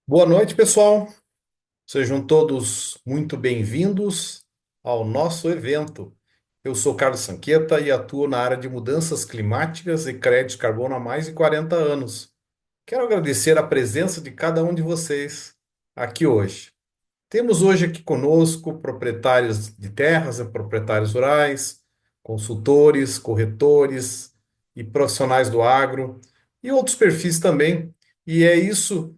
Boa noite, pessoal. Sejam todos muito bem-vindos ao nosso evento. Eu sou Carlos Sanqueta e atuo na área de mudanças climáticas e crédito de carbono há mais de 40 anos. Quero agradecer a presença de cada um de vocês aqui hoje. Temos hoje aqui conosco proprietários de terras e proprietários rurais, consultores, corretores e profissionais do agro e outros perfis também. E é isso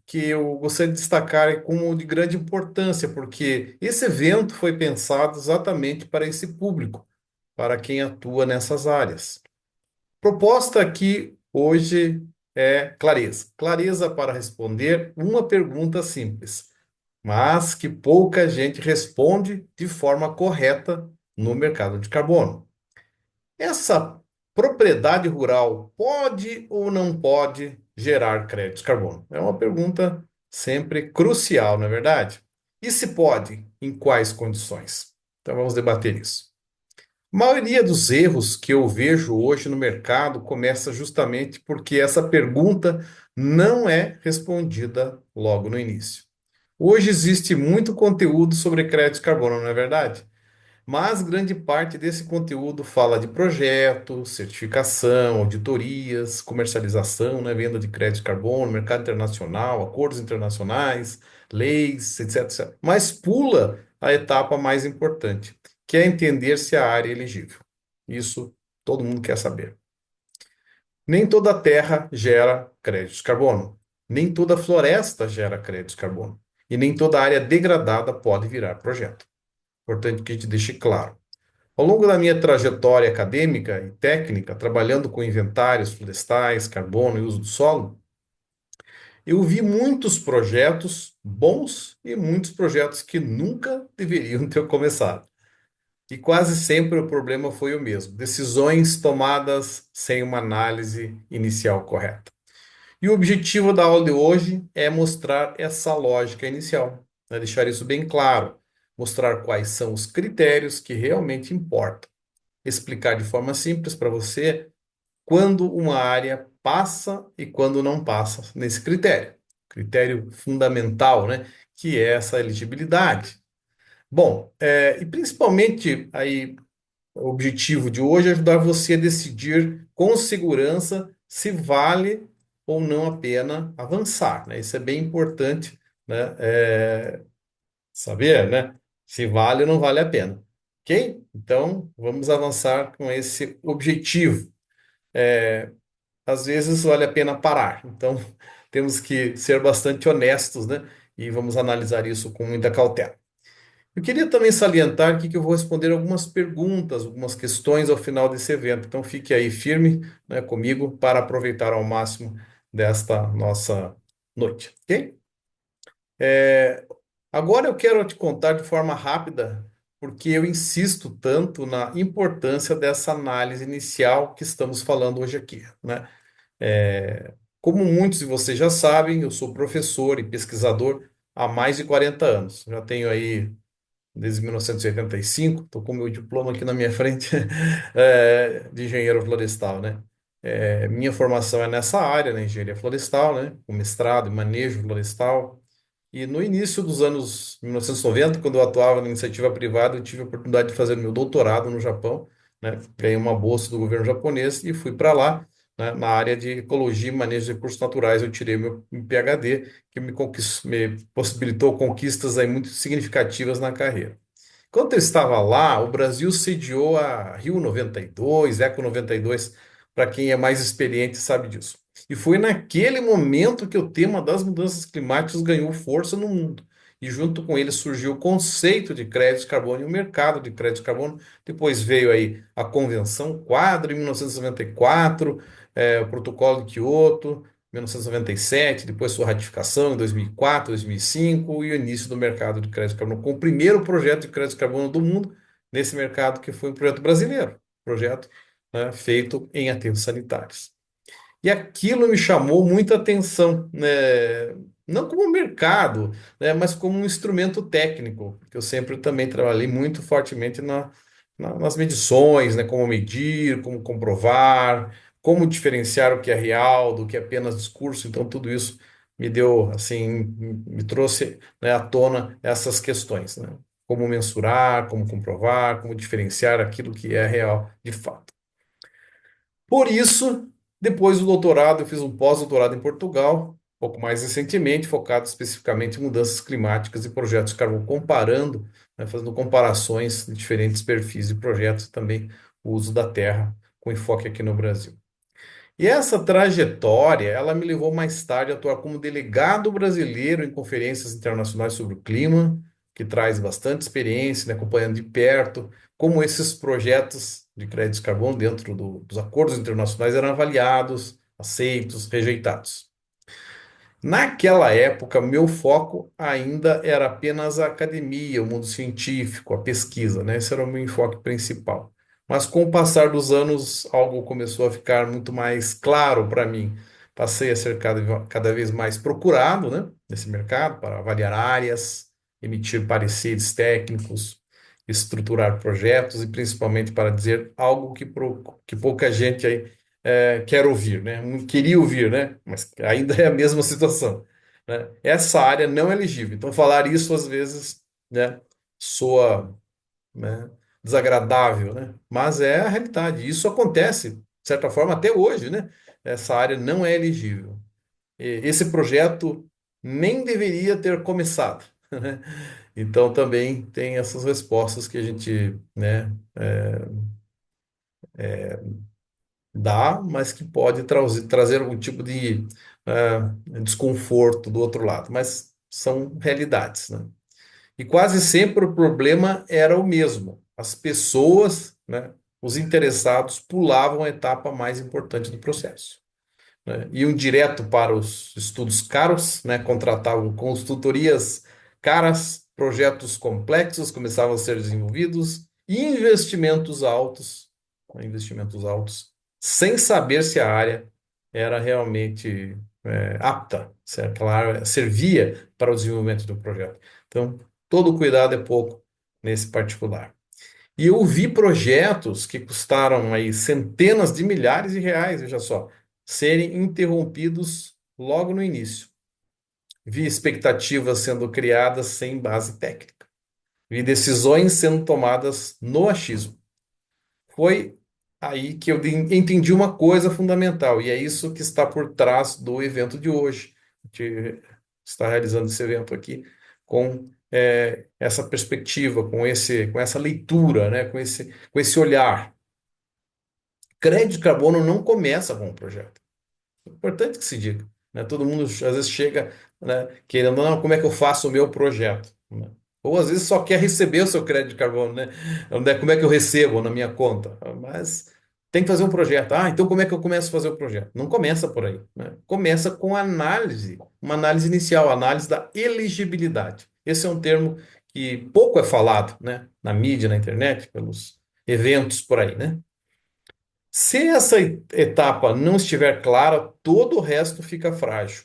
que eu gostaria de destacar como de grande importância, porque esse evento foi pensado exatamente para esse público, para quem atua nessas áreas. Proposta aqui hoje é clareza. Clareza para responder uma pergunta simples, mas que pouca gente responde de forma correta no mercado de carbono. Essa propriedade rural pode ou não pode gerar crédito de carbono? É uma pergunta sempre crucial, não é verdade? E se pode, em quais condições? Então vamos debater isso. A maioria dos erros que eu vejo hoje no mercado começa justamente porque essa pergunta não é respondida logo no início. Hoje existe muito conteúdo sobre crédito de carbono, não é verdade? Mas grande parte desse conteúdo fala de projeto, certificação, auditorias, comercialização, né, venda de crédito de carbono, mercado internacional, acordos internacionais, leis, etc, etc. Mas pula a etapa mais importante, que é entender se a área é elegível. Isso todo mundo quer saber. Nem toda terra gera crédito de carbono. Nem toda floresta gera crédito de carbono. E nem toda área degradada pode virar projeto. Importante que a gente deixe claro. Ao longo da minha trajetória acadêmica e técnica, trabalhando com inventários florestais, carbono e uso do solo, eu vi muitos projetos bons e muitos projetos que nunca deveriam ter começado. E quase sempre o problema foi o mesmo: decisões tomadas sem uma análise inicial correta. E o objetivo da aula de hoje é mostrar essa lógica inicial, né? Deixar isso bem claro, mostrar quais são os critérios que realmente importam, explicar de forma simples para você quando uma área passa e quando não passa nesse critério. Critério fundamental, né? Que é essa elegibilidade. Bom, e principalmente aí o objetivo de hoje é ajudar você a decidir com segurança se vale ou não a pena avançar, né? Isso é bem importante, né? Saber, né? Se vale ou não vale a pena. Ok? Então, vamos avançar com esse objetivo. Às vezes vale a pena parar. Então, temos que ser bastante honestos, né? E vamos analisar isso com muita cautela. Eu queria também salientar aqui que eu vou responder algumas perguntas, algumas questões ao final desse evento. Então, fique aí firme, né, comigo para aproveitar ao máximo desta nossa noite, ok? Agora eu quero te contar de forma rápida, porque eu insisto tanto na importância dessa análise inicial que estamos falando hoje aqui, né? Como muitos de vocês já sabem, eu sou professor e pesquisador há mais de 40 anos. Já tenho aí desde 1985, estou com meu diploma aqui na minha frente, de engenheiro florestal, né? Minha formação é nessa área, na engenharia florestal, né? Com mestrado em manejo florestal. E no início dos anos 1990, quando eu atuava na iniciativa privada, eu tive a oportunidade de fazer meu doutorado no Japão, né? Ganhei uma bolsa do governo japonês e fui para lá, né? Na área de ecologia e manejo de recursos naturais. Eu tirei meu PhD, que me possibilitou conquistas aí muito significativas na carreira. Enquanto eu estava lá, o Brasil sediou a Rio 92, Eco 92, para quem é mais experiente sabe disso. E foi naquele momento que o tema das mudanças climáticas ganhou força no mundo. E junto com ele surgiu o conceito de crédito de carbono e o mercado de crédito de carbono. Depois veio aí a Convenção Quadro em 1994, o Protocolo de Quioto, 1997, depois sua ratificação em 2004, 2005 e o início do mercado de crédito de carbono, com o primeiro projeto de crédito de carbono do mundo nesse mercado, que foi um projeto brasileiro, projeto, né, feito em aterros sanitários. E aquilo me chamou muita atenção, né? Não como mercado, né, mas como um instrumento técnico, porque eu sempre também trabalhei muito fortemente nas medições, né, como medir, como comprovar, como diferenciar o que é real do que é apenas discurso. Então, tudo isso me deu, assim, me trouxe, né, à tona essas questões, né? Como mensurar, como comprovar, como diferenciar aquilo que é real de fato. Por isso, depois do doutorado, eu fiz um pós-doutorado em Portugal, um pouco mais recentemente, focado especificamente em mudanças climáticas e projetos de carbono, comparando, né, fazendo comparações de diferentes perfis de projetos e também o uso da terra, com enfoque aqui no Brasil. E essa trajetória, ela me levou mais tarde a atuar como delegado brasileiro em conferências internacionais sobre o clima, que traz bastante experiência, né, acompanhando de perto como esses projetos de créditos de carbono dentro dos acordos internacionais eram avaliados, aceitos, rejeitados. Naquela época, meu foco ainda era apenas a academia, o mundo científico, a pesquisa, né? Esse era o meu enfoque principal. Mas com o passar dos anos, algo começou a ficar muito mais claro para mim. Passei a ser cada vez mais procurado, né, nesse mercado para avaliar áreas, emitir pareceres técnicos, estruturar projetos e principalmente para dizer algo que pouca gente aí quer ouvir, né? Queria ouvir, né? Mas ainda é a mesma situação, né? Essa área não é elegível. Então, falar isso às vezes, né, soa, né, desagradável, né? Mas é a realidade. Isso acontece, de certa forma, até hoje, né? Essa área não é elegível. Esse projeto nem deveria ter começado, né? Então, também tem essas respostas que a gente, né, dá, mas que pode trazer algum tipo de desconforto do outro lado, mas são realidades, né? E quase sempre o problema era o mesmo. As pessoas, né, os interessados pulavam a etapa mais importante do processo, né? Iam direto para os estudos caros, né? Contratavam consultorias caras, projetos complexos começavam a ser desenvolvidos, e investimentos altos, sem saber se a área era realmente apta, se aquela área servia para o desenvolvimento do projeto. Então, todo cuidado é pouco nesse particular. E eu vi projetos que custaram aí centenas de milhares de reais, veja só, serem interrompidos logo no início. Vi expectativas sendo criadas sem base técnica. Vi decisões sendo tomadas no achismo. Foi aí que eu entendi uma coisa fundamental, e é isso que está por trás do evento de hoje. A gente está realizando esse evento aqui com essa perspectiva, com essa leitura, né, com esse olhar. Crédito de carbono não começa com um projeto. É importante que se diga, né? Todo mundo às vezes chega, né, querendo, não, como é que eu faço o meu projeto, né? Ou às vezes só quer receber o seu crédito de carbono, né? Como é que eu recebo na minha conta? Mas tem que fazer um projeto. Ah, então como é que eu começo a fazer o projeto? Não começa por aí, né? Começa com análise, uma análise inicial, análise da elegibilidade. Esse é um termo que pouco é falado, né, na mídia, na internet, pelos eventos por aí, né? Se essa etapa não estiver clara, todo o resto fica frágil.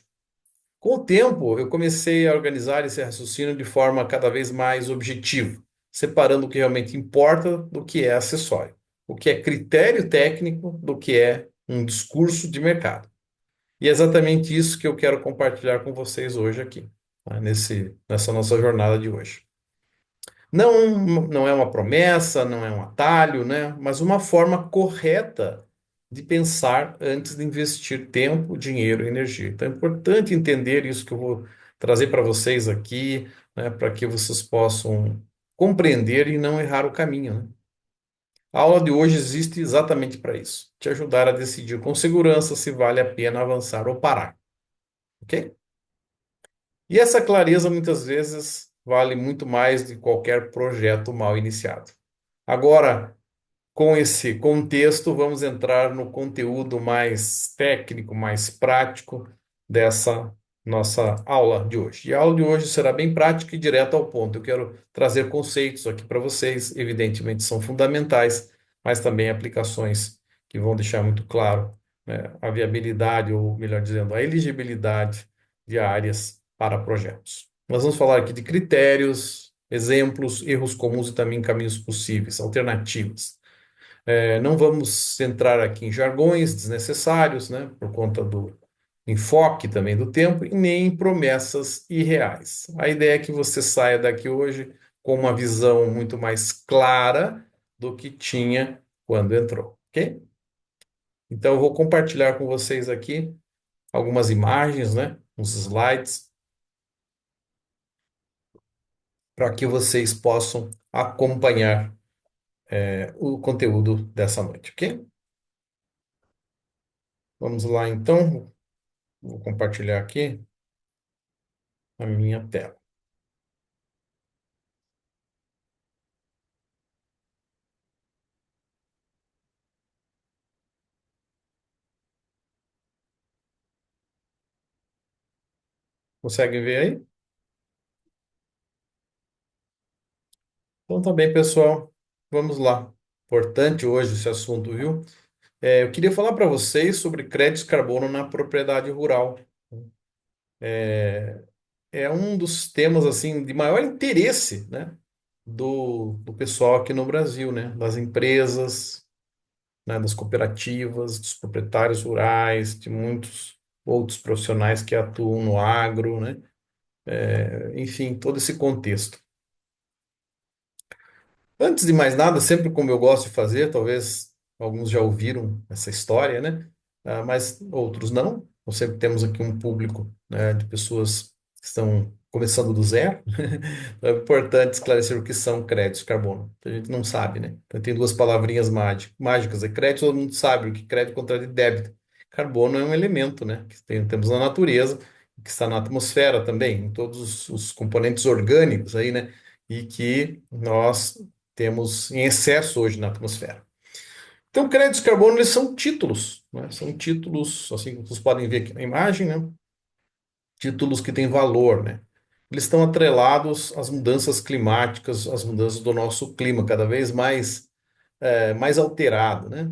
Com o tempo, eu comecei a organizar esse raciocínio de forma cada vez mais objetiva, separando o que realmente importa do que é acessório, o que é critério técnico do que é um discurso de mercado. E é exatamente isso que eu quero compartilhar com vocês hoje aqui, tá? Nessa nossa jornada de hoje. Não é uma promessa, não é um atalho, né? Mas uma forma correta de pensar antes de investir tempo, dinheiro e energia. Então é importante entender isso que eu vou trazer para vocês aqui, né? Para que vocês possam compreender e não errar o caminho, né? A aula de hoje existe exatamente para isso, te ajudar a decidir com segurança se vale a pena avançar ou parar, ok? E essa clareza muitas vezes vale muito mais de qualquer projeto mal iniciado. Agora, com esse contexto, vamos entrar no conteúdo mais técnico, mais prático dessa nossa aula de hoje. E a aula de hoje será bem prática e direta ao ponto. Eu quero trazer conceitos aqui para vocês, evidentemente são fundamentais, mas também aplicações que vão deixar muito claro, né, a viabilidade, ou melhor dizendo, a elegibilidade de áreas para projetos. Nós vamos falar aqui de critérios, exemplos, erros comuns e também caminhos possíveis, alternativas. Não vamos entrar aqui em jargões desnecessários, né, por conta enfoque também do tempo e nem em promessas irreais. A ideia é que você saia daqui hoje com uma visão muito mais clara do que tinha quando entrou, ok? Então, eu vou compartilhar com vocês aqui algumas imagens, né? Uns slides, para que vocês possam acompanhar o conteúdo dessa noite, ok? Vamos lá, então. Vou compartilhar aqui a minha tela. Conseguem ver aí? Então tá bem, pessoal. Vamos lá. Importante hoje esse assunto, viu? Eu queria falar para vocês sobre créditos de carbono na propriedade rural. É um dos temas assim de maior interesse, né, do pessoal aqui no Brasil, né, das empresas, né, das cooperativas, dos proprietários rurais, de muitos outros profissionais que atuam no agro, né? Enfim, todo esse contexto. Antes de mais nada, sempre como eu gosto de fazer, talvez alguns já ouviram essa história, né? Mas outros não. Então, sempre temos aqui um público, né, de pessoas que estão começando do zero. Então, é importante esclarecer o que são créditos de carbono. A gente não sabe, né? Então, tem duas palavrinhas mágicas. É crédito, todo mundo sabe o que é crédito contra de débito. Carbono é um elemento, né, que temos na natureza, que está na atmosfera também, em todos os componentes orgânicos aí, né? E que nós temos em excesso hoje na atmosfera. Então, créditos de carbono, eles são títulos, né? São títulos, assim como vocês podem ver aqui na imagem, né? Títulos que têm valor, né? Eles estão atrelados às mudanças climáticas, às mudanças do nosso clima, cada vez mais alterado, né?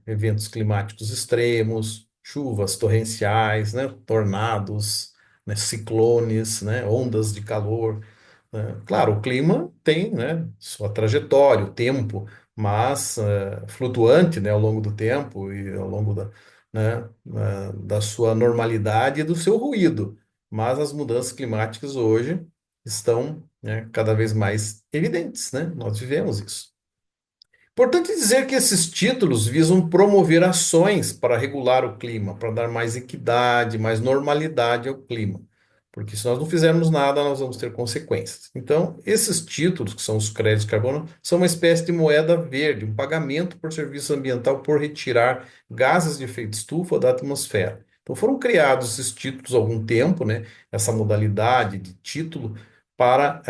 Eventos climáticos extremos, chuvas torrenciais, né? Tornados, né? Ciclones, né? Ondas de calor, né? Claro, o clima tem, né, sua trajetória, o tempo, mas flutuante, né, ao longo do tempo e ao longo da sua normalidade e do seu ruído. Mas as mudanças climáticas hoje estão, né, cada vez mais evidentes, né? Nós vivemos isso. Importante dizer que esses títulos visam promover ações para regular o clima, para dar mais equidade, mais normalidade ao clima. Porque se nós não fizermos nada, nós vamos ter consequências. Então, esses títulos, que são os créditos de carbono, são uma espécie de moeda verde, um pagamento por serviço ambiental por retirar gases de efeito estufa da atmosfera. Então, foram criados esses títulos há algum tempo, né? Essa modalidade de título para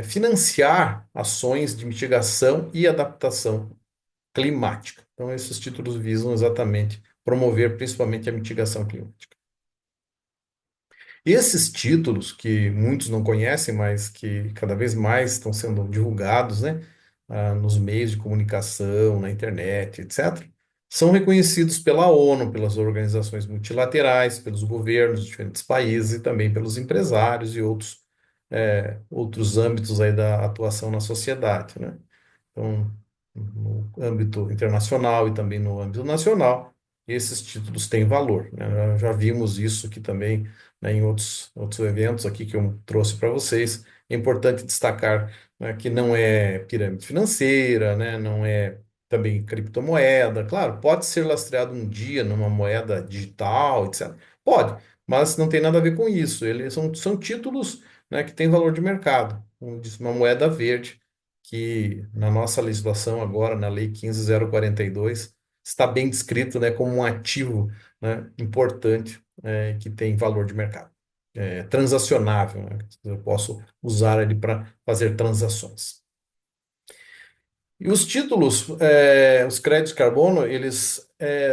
financiar ações de mitigação e adaptação climática. Então, esses títulos visam exatamente promover principalmente a mitigação climática. Esses títulos, que muitos não conhecem, mas que cada vez mais estão sendo divulgados, né, nos meios de comunicação, na internet, etc., são reconhecidos pela ONU, pelas organizações multilaterais, pelos governos de diferentes países e também pelos empresários e outros âmbitos aí da atuação na sociedade, né? Então, no âmbito internacional e também no âmbito nacional, esses títulos têm valor, né? Já vimos isso aqui também, né, em outros eventos aqui que eu trouxe para vocês. É importante destacar, né, que não é pirâmide financeira, né, não é também criptomoeda. Claro, pode ser lastreado um dia numa moeda digital, etc. Pode, mas não tem nada a ver com isso. Eles são títulos, né, que têm valor de mercado, como disse, uma moeda verde que na nossa legislação agora, na Lei 15.042, está bem descrito, né, como um ativo, né, importante, que tem valor de mercado. Transacionável, né? Eu posso usar ele para fazer transações. E os títulos, os créditos de carbono, eles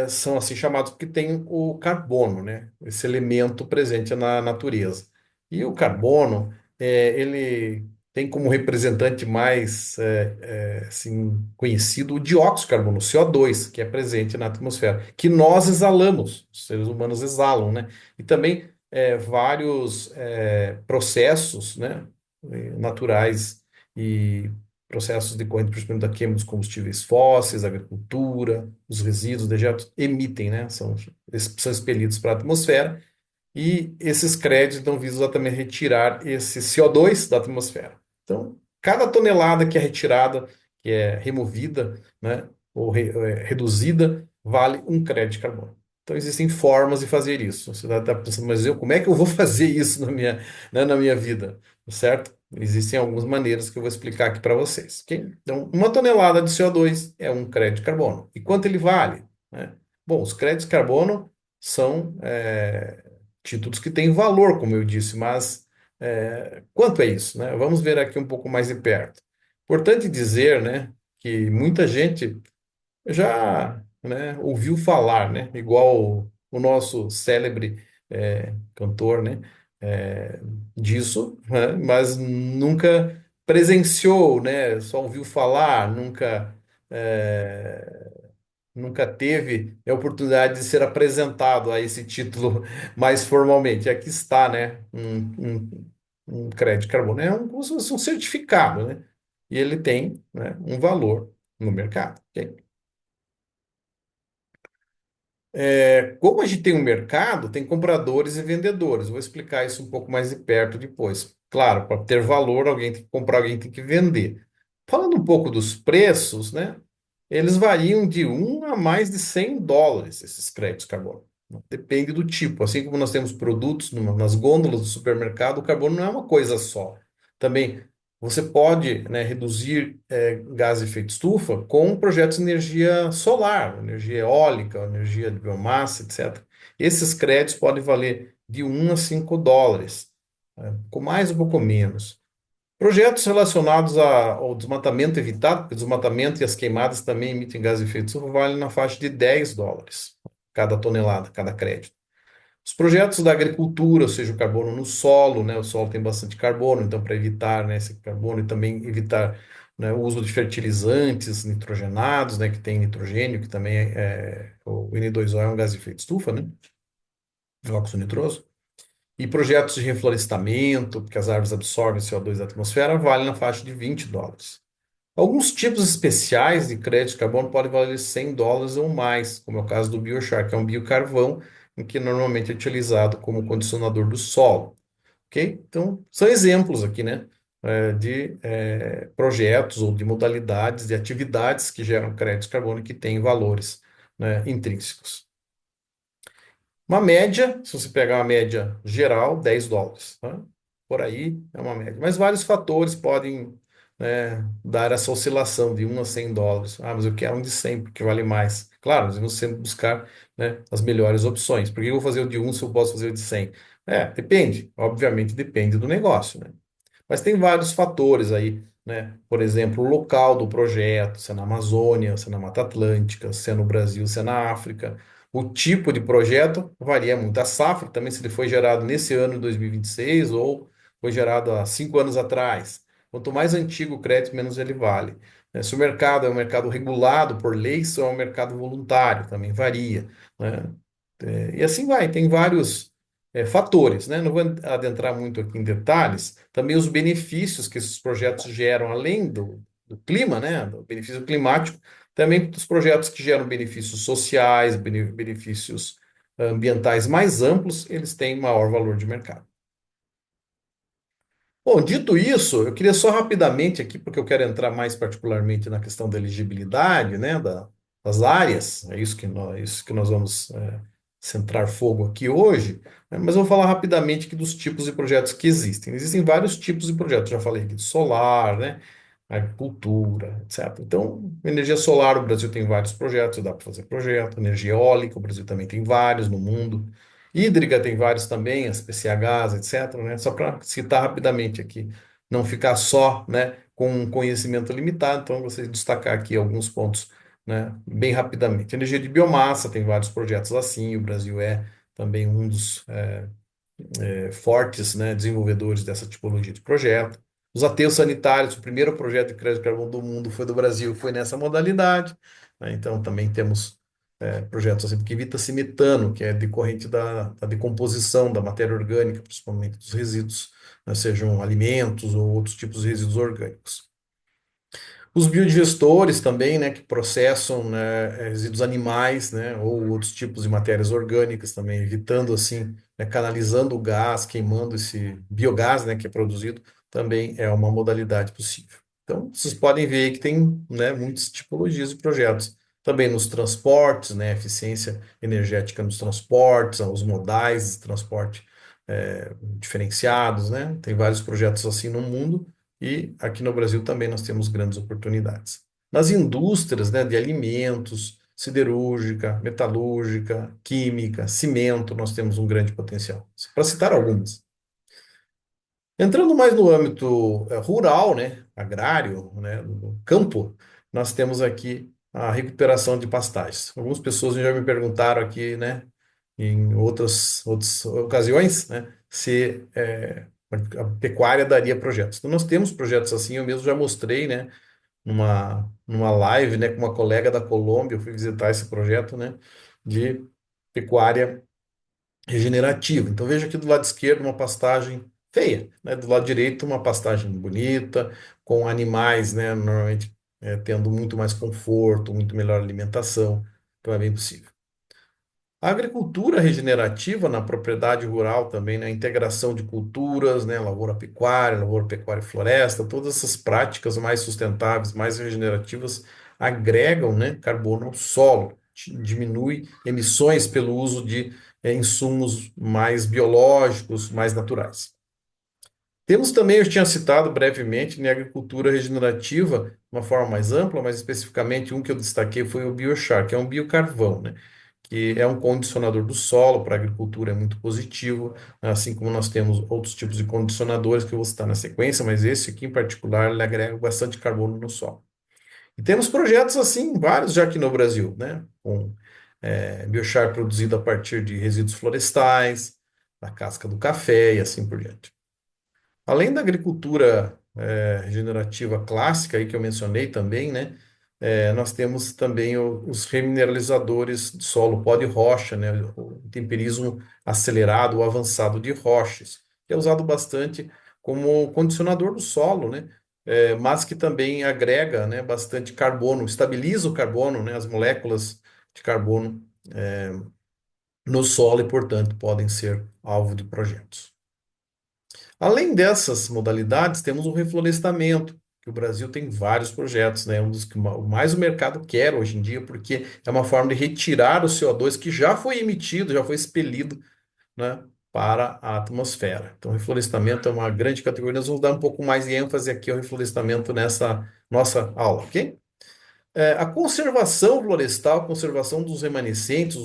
são assim chamados porque tem o carbono, né? Esse elemento presente na natureza. E o carbono, ele tem como representante mais assim, conhecido o dióxido de carbono, o CO2, que é presente na atmosfera, que nós exalamos, os seres humanos exalam, né? E também vários processos, né, naturais processos decorrentes, principalmente da queima dos combustíveis fósseis, a agricultura, os resíduos, dejetos, emitem, né? São expelidos para a atmosfera e esses créditos não visam exatamente retirar esse CO2 da atmosfera. Então, cada tonelada que é retirada, que é removida, né, ou reduzida, vale um crédito de carbono. Então, existem formas de fazer isso. Você está pensando, mas como é que eu vou fazer isso na minha vida? Certo? Existem algumas maneiras que eu vou explicar aqui para vocês. Ok? Então, uma tonelada de CO2 é um crédito de carbono. E quanto ele vale? Né? Bom, os créditos de carbono são títulos que têm valor, como eu disse, mas quanto é isso, né? Vamos ver aqui um pouco mais de perto. Importante dizer, né, que muita gente já, né, ouviu falar, né, igual o nosso célebre cantor, né, é, disso, né, mas nunca presenciou, né, só ouviu falar, nunca teve a oportunidade de ser apresentado a esse título mais formalmente. Aqui está, né, um crédito de carbono. É como se fosse um certificado, né? E ele tem, né, um valor no mercado. Ok? Como a gente tem um mercado, tem compradores e vendedores. Vou explicar isso um pouco mais de perto depois. Claro, para ter valor, alguém tem que comprar, alguém tem que vender. Falando um pouco dos preços, né? Eles variam de a mais de US$ 100, esses créditos carbono. Depende do tipo. Assim como nós temos produtos nas gôndolas do supermercado, o carbono não é uma coisa só. Também você pode, né, reduzir gás de efeito estufa com projetos de energia solar, energia eólica, energia de biomassa, etc. Esses créditos podem valer de US$ 1 a US$ 5, com mais ou pouco menos. Projetos relacionados ao desmatamento evitado, porque o desmatamento e as queimadas também emitem gás de efeito estufa, valem na faixa de US$ 10 cada tonelada, cada crédito. Os projetos da agricultura, ou seja, o carbono no solo, né? O solo tem bastante carbono, então para evitar, né, esse carbono e também evitar, né, o uso de fertilizantes nitrogenados, né, que tem nitrogênio, que também o N2O é um gás de efeito estufa, né? O óxido nitroso. E projetos de reflorestamento, porque as árvores absorvem CO2 da atmosfera, valem na faixa de US$ 20. Alguns tipos especiais de crédito de carbono podem valer US$ 100 ou mais, como é o caso do biochar, que é um biocarvão, em que normalmente é utilizado como condicionador do solo. Ok? Então, são exemplos aqui, né, de projetos ou de modalidades, de atividades que geram crédito de carbono e que têm valores, né, intrínsecos. Uma média, se você pegar uma média geral, US$ 10, tá? Por aí é uma média. Mas vários fatores podem, né, dar essa oscilação de US$ 1 a US$ 100. Ah, mas eu quero um de 100 porque vale mais. Claro, nós vamos sempre buscar, né, as melhores opções. Por que eu vou fazer o de 1 se eu posso fazer o de 100? Depende. Obviamente depende do negócio, né? Mas tem vários fatores aí, né? Por exemplo, o local do projeto, se é na Amazônia, se é na Mata Atlântica, se é no Brasil, se é na África. O tipo de projeto varia muito. A safra também, se ele foi gerado nesse ano de 2026 ou foi gerado há 5 anos atrás. Quanto mais antigo o crédito, menos ele vale. Se o mercado é um mercado regulado por lei, isso é um mercado voluntário, também varia, né? E assim vai, tem vários fatores, né? Não vou adentrar muito aqui em detalhes. Também os benefícios que esses projetos geram, além do clima, né? Do benefício climático, também os projetos que geram benefícios sociais, benefícios ambientais mais amplos, eles têm maior valor de mercado. Bom, dito isso, eu queria só rapidamente aqui, porque eu quero entrar mais particularmente na questão da elegibilidade, né, das áreas, isso que nós vamos centrar fogo aqui hoje, né, mas eu vou falar rapidamente aqui dos tipos de projetos que existem. Existem vários tipos de projetos, já falei aqui de solar, né, agricultura, etc. Então, energia solar, o Brasil tem vários projetos, dá para fazer projeto, energia eólica, o Brasil também tem vários no mundo. Hídrica tem vários também, as PCHs, etc., né? Só para citar rapidamente aqui, não ficar só, né, com um conhecimento limitado, então você destacar aqui alguns pontos, né, bem rapidamente. Energia de biomassa, tem vários projetos assim, o Brasil é também um dos fortes, né, desenvolvedores dessa tipologia de projeto. Os aterros sanitários, o primeiro projeto de crédito de carbono do mundo foi do Brasil, foi nessa modalidade, né? Então também temos projetos assim, que evita-se metano, que é decorrente da decomposição da matéria orgânica, principalmente dos resíduos, né, sejam alimentos ou outros tipos de resíduos orgânicos. Os biodigestores também, né, que processam, né, resíduos animais, né, ou outros tipos de matérias orgânicas também, evitando assim, né, canalizando o gás, queimando esse biogás, né, que é produzido, também é uma modalidade possível. Então, vocês podem ver aí que tem, né, muitas tipologias de projetos. Também nos transportes, né, eficiência energética nos transportes, os modais de transporte diferenciados, né, tem vários projetos assim no mundo. E aqui no Brasil também nós temos grandes oportunidades. Nas indústrias, né, de alimentos, siderúrgica, metalúrgica, química, cimento, nós temos um grande potencial. Para citar algumas. Entrando mais no âmbito rural, né, agrário, né, no campo, nós temos aqui a recuperação de pastagens. Algumas pessoas já me perguntaram aqui, né, em outras ocasiões, né, se a pecuária daria projetos. Então, nós temos projetos assim, eu mesmo já mostrei, né, numa live, né, com uma colega da Colômbia, eu fui visitar esse projeto, né, de pecuária regenerativo. Então veja aqui do lado esquerdo uma pastagem feia, né? Do lado direito uma pastagem bonita, com animais, né? Normalmente tendo muito mais conforto, muito melhor alimentação. Então é bem possível. A agricultura regenerativa na propriedade rural também, né? A integração de culturas, né? Lavoura pecuária e floresta, todas essas práticas mais sustentáveis, mais regenerativas, agregam, né? Carbono ao solo, diminui emissões pelo uso de insumos mais biológicos, mais naturais. Temos também, eu tinha citado brevemente, né, agricultura regenerativa, de uma forma mais ampla, mas especificamente um que eu destaquei foi o biochar, que é um biocarvão, né, que é um condicionador do solo para a agricultura, é muito positivo, assim como nós temos outros tipos de condicionadores que eu vou citar na sequência, mas esse aqui em particular, ele agrega bastante carbono no solo. E temos projetos assim, vários já aqui no Brasil, né, com biochar produzido a partir de resíduos florestais, da casca do café e assim por diante. Além da agricultura regenerativa clássica aí que eu mencionei também, né? Nós temos também os remineralizadores de solo, pó de rocha, né? O temperismo acelerado ou avançado de rochas, que é usado bastante como condicionador do solo, né? Mas que também agrega, né, bastante carbono, estabiliza o carbono, né? As moléculas de carbono no solo e, portanto, podem ser alvo de projetos. Além dessas modalidades, temos o reflorestamento, que o Brasil tem vários projetos, né? Um dos que mais o mercado quer hoje em dia, porque é uma forma de retirar o CO2 que já foi emitido, já foi expelido, né, para a atmosfera. Então, o reflorestamento é uma grande categoria. Nós vamos dar um pouco mais de ênfase aqui ao reflorestamento nessa nossa aula, ok? A conservação florestal, a conservação dos remanescentes,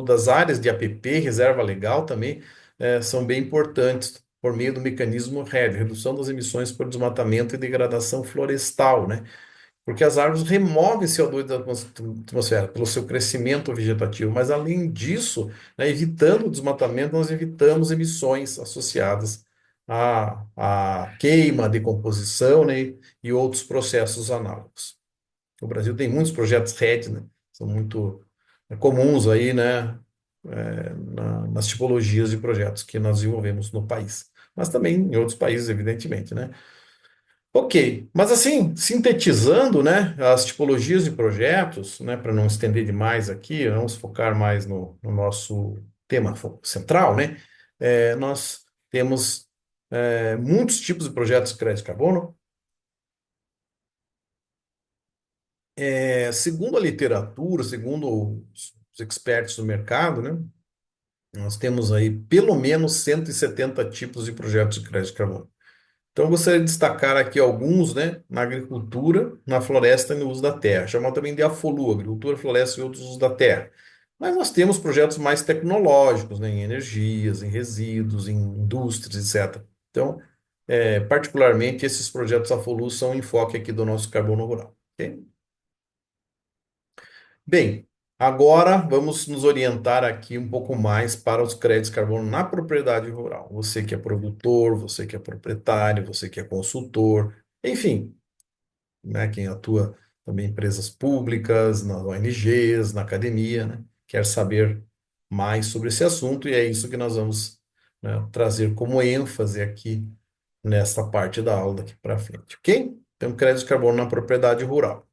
das áreas de APP, reserva legal também, são bem importantes por meio do mecanismo RED, redução das emissões por desmatamento e degradação florestal, né? Porque as árvores removem CO2 da atmosfera pelo seu crescimento vegetativo, mas além disso, né, evitando o desmatamento, nós evitamos emissões associadas à queima, decomposição, né, e outros processos análogos. O Brasil tem muitos projetos RED, né? São muito comuns aí, né? Nas tipologias de projetos que nós desenvolvemos no país. Mas também em outros países, evidentemente, né? Ok, mas assim, sintetizando, né, as tipologias de projetos, né, para não estender demais aqui, vamos focar mais no nosso tema central, né? Nós temos muitos tipos de projetos de crédito de carbono. Segundo a literatura, segundo os experts do mercado, né, nós temos aí pelo menos 170 tipos de projetos de crédito de carbono. Então, eu gostaria de destacar aqui alguns, né, na agricultura, na floresta e no uso da terra, chamado também de AFOLU, agricultura, floresta e outros usos da terra. Mas nós temos projetos mais tecnológicos, né, em energias, em resíduos, em indústrias, etc. Então, particularmente, esses projetos AFOLU são o enfoque aqui do nosso carbono rural. Ok? Bem, agora vamos nos orientar aqui um pouco mais para os créditos de carbono na propriedade rural. Você que é produtor, você que é proprietário, você que é consultor, enfim, né, quem atua também em empresas públicas, nas ONGs, na academia, né, quer saber mais sobre esse assunto e é isso que nós vamos, né, trazer como ênfase aqui nesta parte da aula daqui para frente, ok? tem um crédito de carbono na propriedade rural.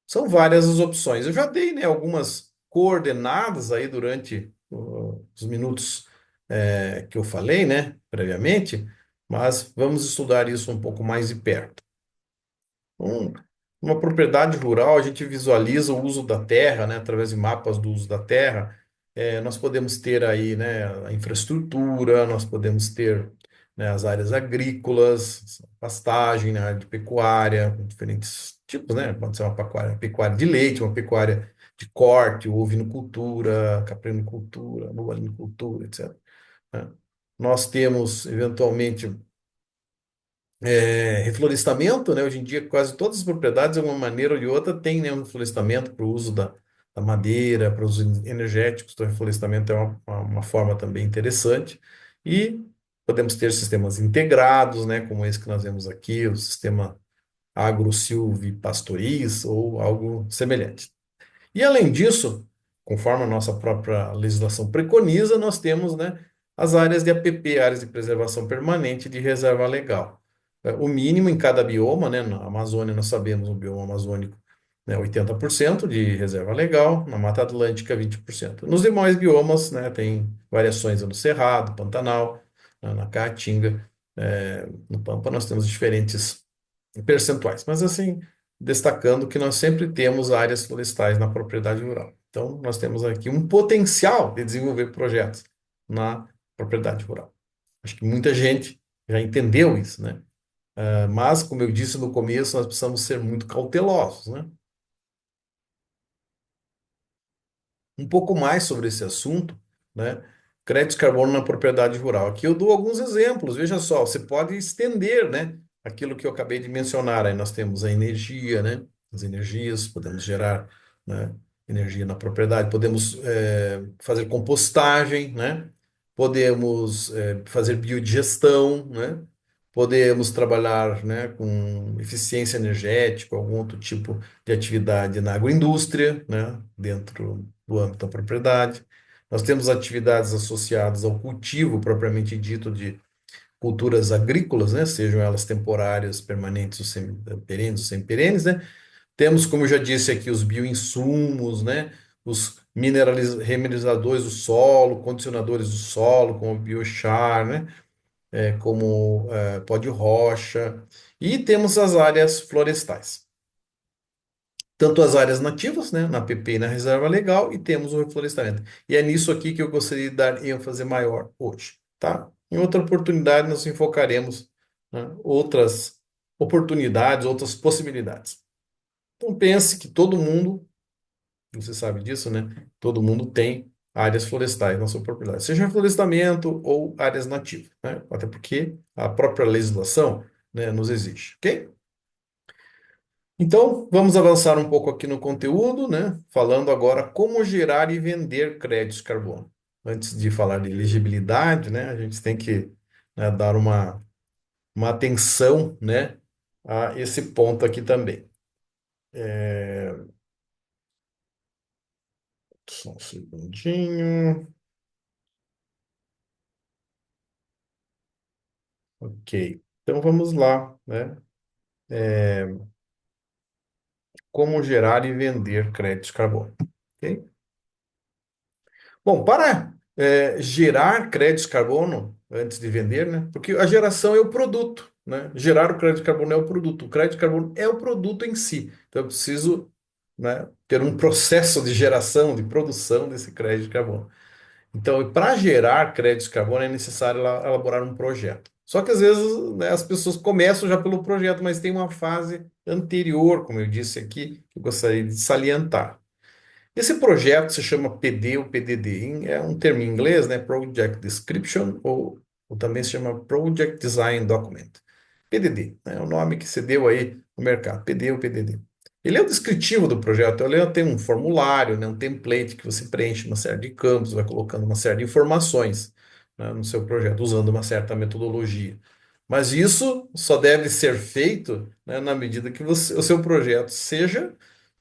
São várias as opções. Eu já dei, né, algumas coordenadas aí durante os minutos que eu falei, né, previamente, mas vamos estudar isso um pouco mais de perto. Um, uma propriedade rural, a gente visualiza o uso da terra, né, através de mapas do uso da terra. Nós podemos ter aí, né, a infraestrutura, nós podemos ter, né, as áreas agrícolas, pastagem, né, área de pecuária, diferentes tipos, né? Pode ser uma pecuária de leite, uma pecuária de corte, ovinocultura, caprinocultura, bovinocultura, etc., né? Nós temos, eventualmente, reflorestamento, né? Hoje em dia, quase todas as propriedades, de uma maneira ou de outra, têm, né, um reflorestamento para o uso da madeira, para os energéticos. Então, o reflorestamento é uma forma também interessante. E podemos ter sistemas integrados, né, como esse que nós vemos aqui, o sistema agro-silvipastoriz ou algo semelhante. E além disso, conforme a nossa própria legislação preconiza, nós temos, né, as áreas de APP, áreas de preservação permanente de reserva legal. O mínimo em cada bioma, né, na Amazônia nós sabemos, no bioma amazônico, né, 80% de reserva legal, na Mata Atlântica 20%. Nos demais biomas, né, tem variações no Cerrado, Pantanal, na Caatinga, no Pampa nós temos diferentes percentuais, mas assim, destacando que nós sempre temos áreas florestais na propriedade rural. Então, nós temos aqui um potencial de desenvolver projetos na propriedade rural. Acho que muita gente já entendeu isso, né? Mas, como eu disse no começo, nós precisamos ser muito cautelosos, né? Um pouco mais sobre esse assunto, né? Crédito de carbono na propriedade rural. Aqui eu dou alguns exemplos. Veja só, você pode estender, né, aquilo que eu acabei de mencionar. Aí nós temos a energia, né? As energias, podemos gerar, né, energia na propriedade, podemos fazer compostagem, né? Podemos fazer biodigestão, né? Podemos trabalhar, né, com eficiência energética, algum outro tipo de atividade na agroindústria, né, dentro do âmbito da propriedade. Nós temos atividades associadas ao cultivo propriamente dito de culturas agrícolas, né, sejam elas temporárias, permanentes ou perenes ou semi-perenes, né. Temos, como eu já disse aqui, os bioinsumos, né, os remineralizadores do solo, condicionadores do solo, como o biochar, né, como pó de rocha, e temos as áreas florestais. Tanto as áreas nativas, né, na PP e na reserva legal, e temos o reflorestamento. E é nisso aqui que eu gostaria de dar ênfase maior hoje, tá? Em outra oportunidade, nós enfocaremos, né, outras oportunidades, outras possibilidades. Então, pense que todo mundo, você sabe disso, né? Todo mundo tem áreas florestais na sua propriedade, seja reflorestamento ou áreas nativas, né? Até porque a própria legislação, né, nos exige, ok? Então, vamos avançar um pouco aqui no conteúdo, né? Falando agora como gerar e vender créditos de carbono. Antes de falar de elegibilidade, né, a gente tem que, né, dar uma atenção, né, a esse ponto aqui também. Só um segundinho. Ok. Então vamos lá, né? Como gerar e vender créditos de carbono. Ok? Bom, para gerar créditos de carbono antes de vender, né? Porque a geração é o produto, né? Gerar o crédito de carbono é o produto. O crédito de carbono é o produto em si. Então eu preciso, né, ter um processo de geração, de produção desse crédito de carbono. Então, para gerar crédito de carbono é necessário elaborar um projeto. Só que às vezes, né, as pessoas começam já pelo projeto, mas tem uma fase anterior, como eu disse aqui, que eu gostaria de salientar. Esse projeto se chama PD ou PDD, é um termo em inglês, né? Project Description, ou também se chama Project Design Document. PDD, né? É o nome que se deu aí no mercado, PD ou PDD. Ele é o descritivo do projeto, ele tem um formulário, né, um template que você preenche uma série de campos, vai colocando uma série de informações, né, no seu projeto, usando uma certa metodologia. Mas isso só deve ser feito, né, na medida que o seu projeto seja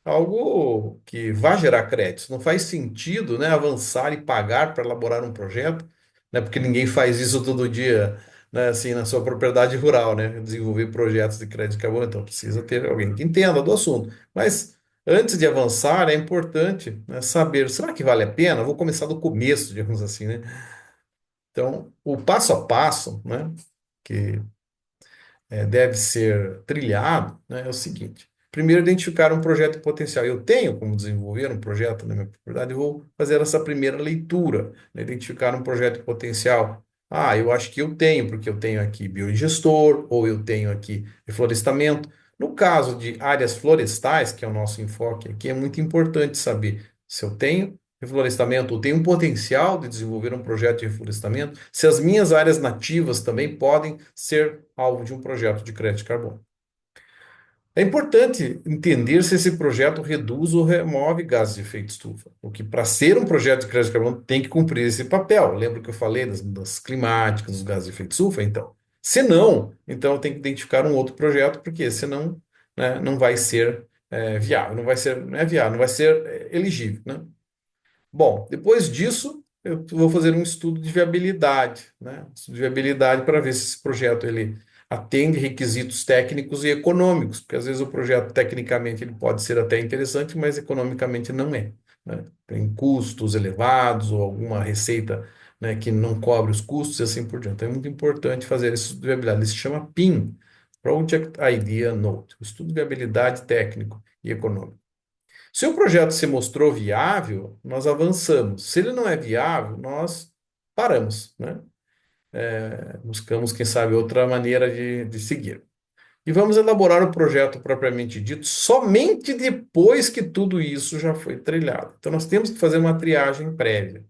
algo que vá gerar créditos. Não faz sentido, né, avançar e pagar para elaborar um projeto, né, porque ninguém faz isso todo dia né, assim, na sua propriedade rural, né? Desenvolver projetos de crédito de carbono, então precisa ter alguém que entenda do assunto. Mas antes de avançar, é importante, né, saber, será que vale a pena? Vou começar do começo, digamos assim, né? Então, o passo a passo, né, que deve ser trilhado, né, é o seguinte. Primeiro, identificar um projeto potencial. Eu tenho como desenvolver um projeto na minha propriedade, eu vou fazer essa primeira leitura, né, identificar um projeto potencial. Ah, eu acho que eu tenho, porque eu tenho aqui biodigestor, ou eu tenho aqui reflorestamento. No caso de áreas florestais, que é o nosso enfoque aqui, é muito importante saber se eu tenho reflorestamento, ou tenho um potencial de desenvolver um projeto de reflorestamento, se as minhas áreas nativas também podem ser alvo de um projeto de crédito de carbono. É importante entender se esse projeto reduz ou remove gases de efeito estufa, porque para ser um projeto de crédito de carbono tem que cumprir esse papel. Lembra que eu falei das mudanças climáticas, dos gases de efeito estufa? Então, se não, então eu tenho que identificar um outro projeto, porque senão, né, não vai ser viável, não vai ser, não é viável, não vai ser elegível, né? Bom, depois disso, eu vou fazer um estudo de viabilidade, né? Estudo de viabilidade para ver se esse projeto ele atende requisitos técnicos e econômicos, porque às vezes o projeto tecnicamente ele pode ser até interessante, mas economicamente não é, né? Tem custos elevados ou alguma receita, né, que não cobre os custos e assim por diante. Então é muito importante fazer esse estudo de viabilidade. Ele se chama PIN, Project Idea Note, o estudo de viabilidade técnico e econômico. Se o projeto se mostrou viável, nós avançamos. Se ele não é viável, nós paramos, né? Buscamos, quem sabe, outra maneira de seguir. E vamos elaborar o projeto propriamente dito somente depois que tudo isso já foi trilhado. Então, nós temos que fazer uma triagem prévia.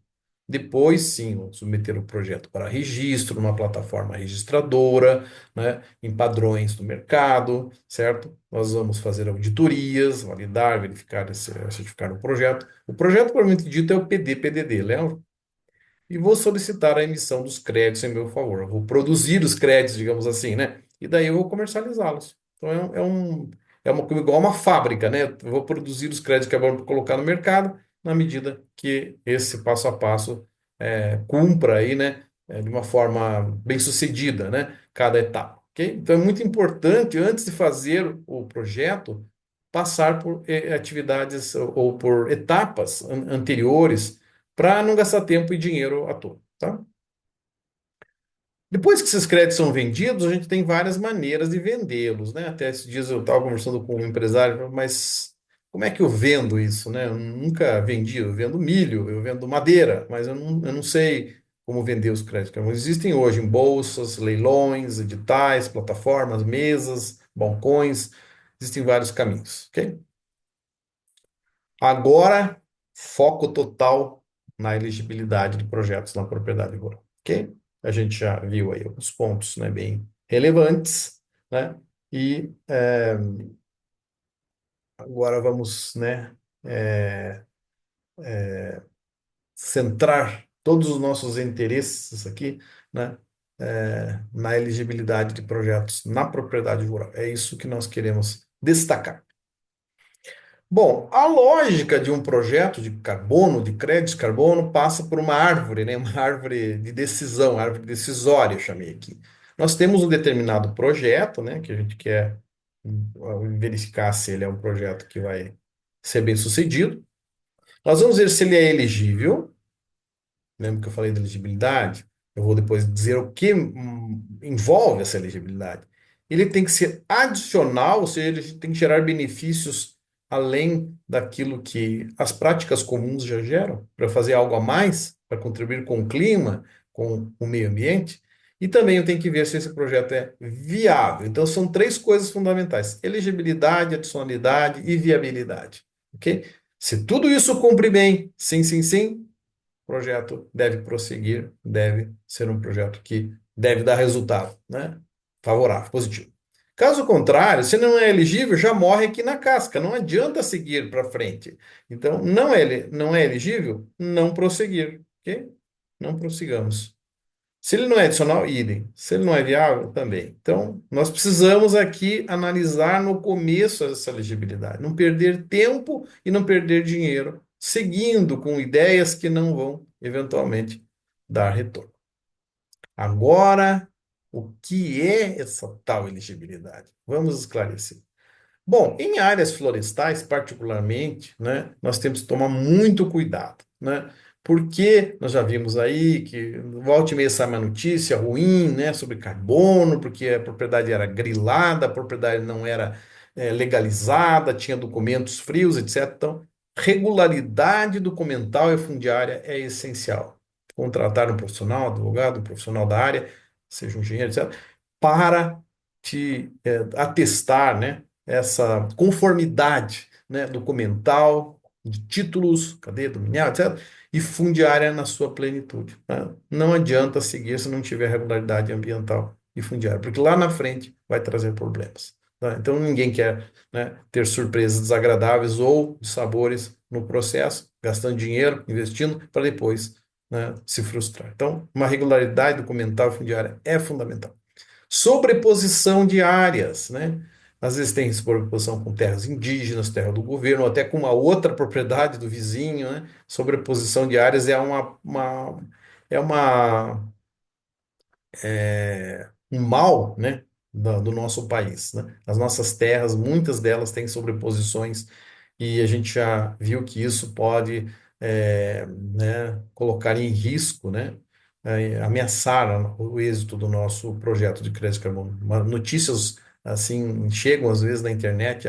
Depois, sim, vamos submeter o projeto para registro numa plataforma registradora, né, em padrões do mercado, certo? Nós vamos fazer auditorias, validar, verificar, certificar o projeto. O projeto, propriamente dito, é o PD-PDD, lembra? E vou solicitar a emissão dos créditos em meu favor. Eu vou produzir os créditos, digamos assim, né? E daí eu vou comercializá-los. Então igual uma fábrica, né? Eu vou produzir os créditos que é bom para colocar no mercado, na medida que esse passo a passo cumpra aí, né? De uma forma bem sucedida, né? Cada etapa, ok? Então é muito importante, antes de fazer o projeto, passar por atividades ou por etapas anteriores para não gastar tempo e dinheiro à toa, tá? Depois que esses créditos são vendidos, a gente tem várias maneiras de vendê-los, né? Até esses dias eu estava conversando com um empresário, mas como é que eu vendo isso, né? Eu nunca vendi, eu vendo milho, eu vendo madeira, mas eu não sei como vender os créditos. Existem hoje em bolsas, leilões, editais, plataformas, mesas, balcões, existem vários caminhos, ok? Agora, foco total na elegibilidade de projetos na propriedade rural, ok? A gente já viu aí alguns pontos, né, bem relevantes, né? E agora vamos, né, é, centrar todos os nossos interesses aqui, né, na elegibilidade de projetos na propriedade rural. É isso que nós queremos destacar. Bom, a lógica de um projeto de carbono, de crédito de carbono, passa por uma árvore, né? Uma árvore de decisão, árvore decisória, eu chamei aqui. Nós temos um determinado projeto, né? Que a gente quer verificar se ele é um projeto que vai ser bem sucedido. Nós vamos ver se ele é elegível. Lembra que eu falei da elegibilidade? Eu vou depois dizer o que envolve essa elegibilidade. Ele tem que ser adicional, ou seja, ele tem que gerar benefícios além daquilo que as práticas comuns já geram, para fazer algo a mais, para contribuir com o clima, com o meio ambiente. E também eu tenho que ver se esse projeto é viável. Então, são três coisas fundamentais: elegibilidade, adicionalidade e viabilidade. Ok? Se tudo isso cumpre bem, sim, sim, sim, o projeto deve prosseguir, deve ser um projeto que deve dar resultado, né? Favorável, positivo. Caso contrário, se não é elegível, já morre aqui na casca, não adianta seguir para frente. Então, não é elegível, não prosseguir, ok? Não prossigamos. Se ele não é adicional, idem. Se ele não é viável, também. Então, nós precisamos aqui analisar no começo essa elegibilidade, não perder tempo e não perder dinheiro, seguindo com ideias que não vão, eventualmente, dar retorno. Agora, O que é essa tal elegibilidade? Vamos esclarecer. Bom, em áreas florestais, particularmente, né, nós temos que tomar muito cuidado, né? Porque nós já vimos aí que volta e meia sai uma notícia ruim, né, sobre carbono, porque a propriedade era grilada, a propriedade não era legalizada, tinha documentos frios, etc. Então, regularidade documental e fundiária é essencial. Contratar um profissional, advogado, um profissional da área, seja um engenheiro, etc., para te atestar, né, essa conformidade, né, documental, de títulos, cadeia dominial, etc., e fundiária na sua plenitude. Né? Não adianta seguir se não tiver regularidade ambiental e fundiária, porque lá na frente vai trazer problemas. Tá? Então ninguém quer, né, ter surpresas desagradáveis ou de sabores no processo, gastando dinheiro, investindo, para depois, né, se frustrar. Então, uma regularidade documental e fundiária é fundamental. Sobreposição de áreas, né? Às vezes tem sobreposição com terras indígenas, terra do governo, ou até com uma outra propriedade do vizinho, né? Sobreposição de áreas é uma um mal, né, do nosso país, né? As nossas terras, muitas delas têm sobreposições e a gente já viu que isso pode, né, colocar em risco, né, ameaçar o êxito do nosso projeto de crédito de carbono. Notícias assim chegam às vezes na internet,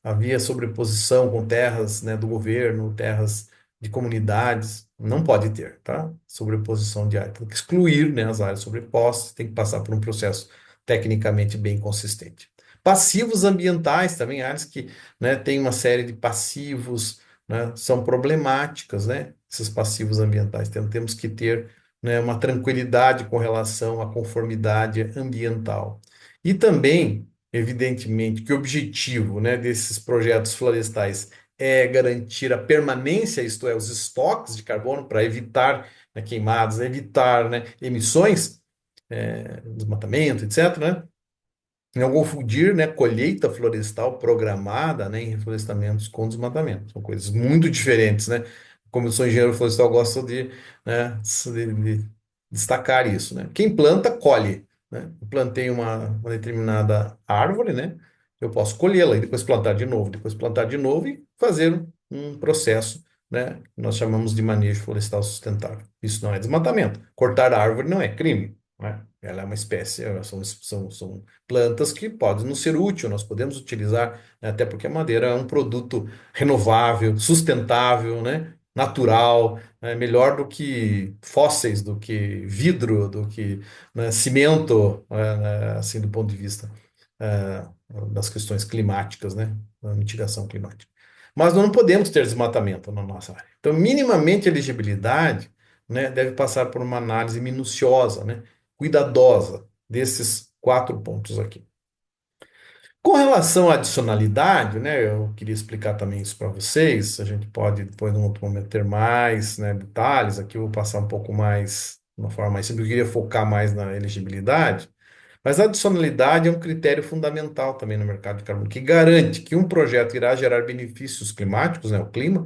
havia sobreposição com terras, né, do governo, terras de comunidades, não pode ter, tá? Sobreposição de área. Tem que excluir, né, as áreas sobrepostas, tem que passar por um processo tecnicamente bem consistente. Passivos ambientais também, áreas que, né, têm uma série de passivos, né, são problemáticas, né? Esses passivos ambientais. Então, temos que ter, né, uma tranquilidade com relação à conformidade ambiental. E também, evidentemente, que o objetivo, né, desses projetos florestais é garantir a permanência, isto é, os estoques de carbono para evitar, né, queimadas, evitar, né, emissões, desmatamento, etc., né? Não confundir, né, colheita florestal programada, né, em reflorestamentos com desmatamento. São coisas muito diferentes, né? Como eu sou engenheiro florestal, gosto de, né, de destacar isso, né? Quem planta, colhe, né? Eu plantei uma determinada árvore, né? Eu posso colhê-la e depois plantar de novo, depois plantar de novo e fazer um processo, né, que nós chamamos de manejo florestal sustentável. Isso não é desmatamento. Cortar a árvore não é crime, né? Ela é uma espécie, são plantas que podem nos ser útil, nós podemos utilizar, né, até porque a madeira é um produto renovável, sustentável, né, natural, né, melhor do que fósseis, do que vidro, do que, né, cimento, né, assim, do ponto de vista eh, das questões climáticas, né, da mitigação climática. Mas nós não podemos ter desmatamento na nossa área. Então, minimamente a elegibilidade, né, deve passar por uma análise minuciosa, né, cuidadosa desses 4 pontos aqui. Com relação à adicionalidade, né, eu queria explicar também isso para vocês. A gente pode depois, num outro momento, ter mais, né, detalhes. Aqui eu vou passar um pouco mais, de uma forma mais simples. Eu queria focar mais na elegibilidade, mas a adicionalidade é um critério fundamental também no mercado de carbono, que garante que um projeto irá gerar benefícios climáticos, né, o clima,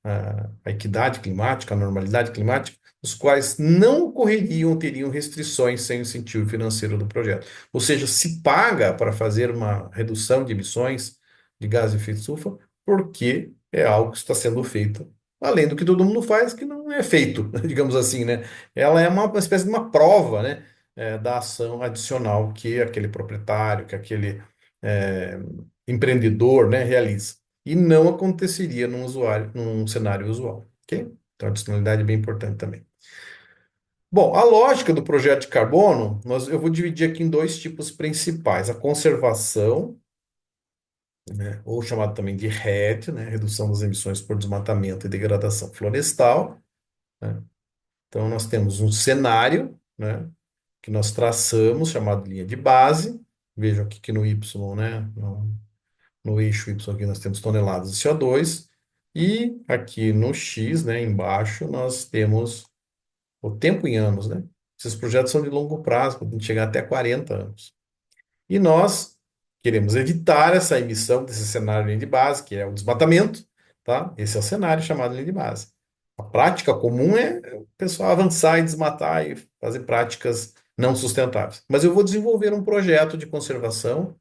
a equidade climática, a normalidade climática, os quais não ocorreriam, teriam restrições sem o incentivo financeiro do projeto. Ou seja, se paga para fazer uma redução de emissões de gás de efeito estufa, porque é algo que está sendo feito, além do que todo mundo faz, que não é feito, digamos assim, né? Ela é uma espécie de uma prova, né, da ação adicional que aquele proprietário, que aquele é, empreendedor, né, realiza. E não aconteceria num cenário usual, ok? Então, a adicionalidade é bem importante também. Bom, a lógica do projeto de carbono, eu vou dividir aqui em 2 tipos principais: a conservação, né, ou chamado também de RED, né, redução das emissões por desmatamento e degradação florestal, né? Então, nós temos um cenário, né, que nós traçamos, chamado linha de base. Vejam aqui que no Y, né, no eixo Y aqui nós temos toneladas de CO2, e aqui no X, né, embaixo, nós temos o tempo em anos, né? Esses projetos são de longo prazo, podem chegar até 40 anos. E nós queremos evitar essa emissão desse cenário linha de base, que é o desmatamento, tá? Esse é o cenário chamado linha de base. A prática comum é o pessoal avançar e desmatar e fazer práticas não sustentáveis. Mas eu vou desenvolver um projeto de conservação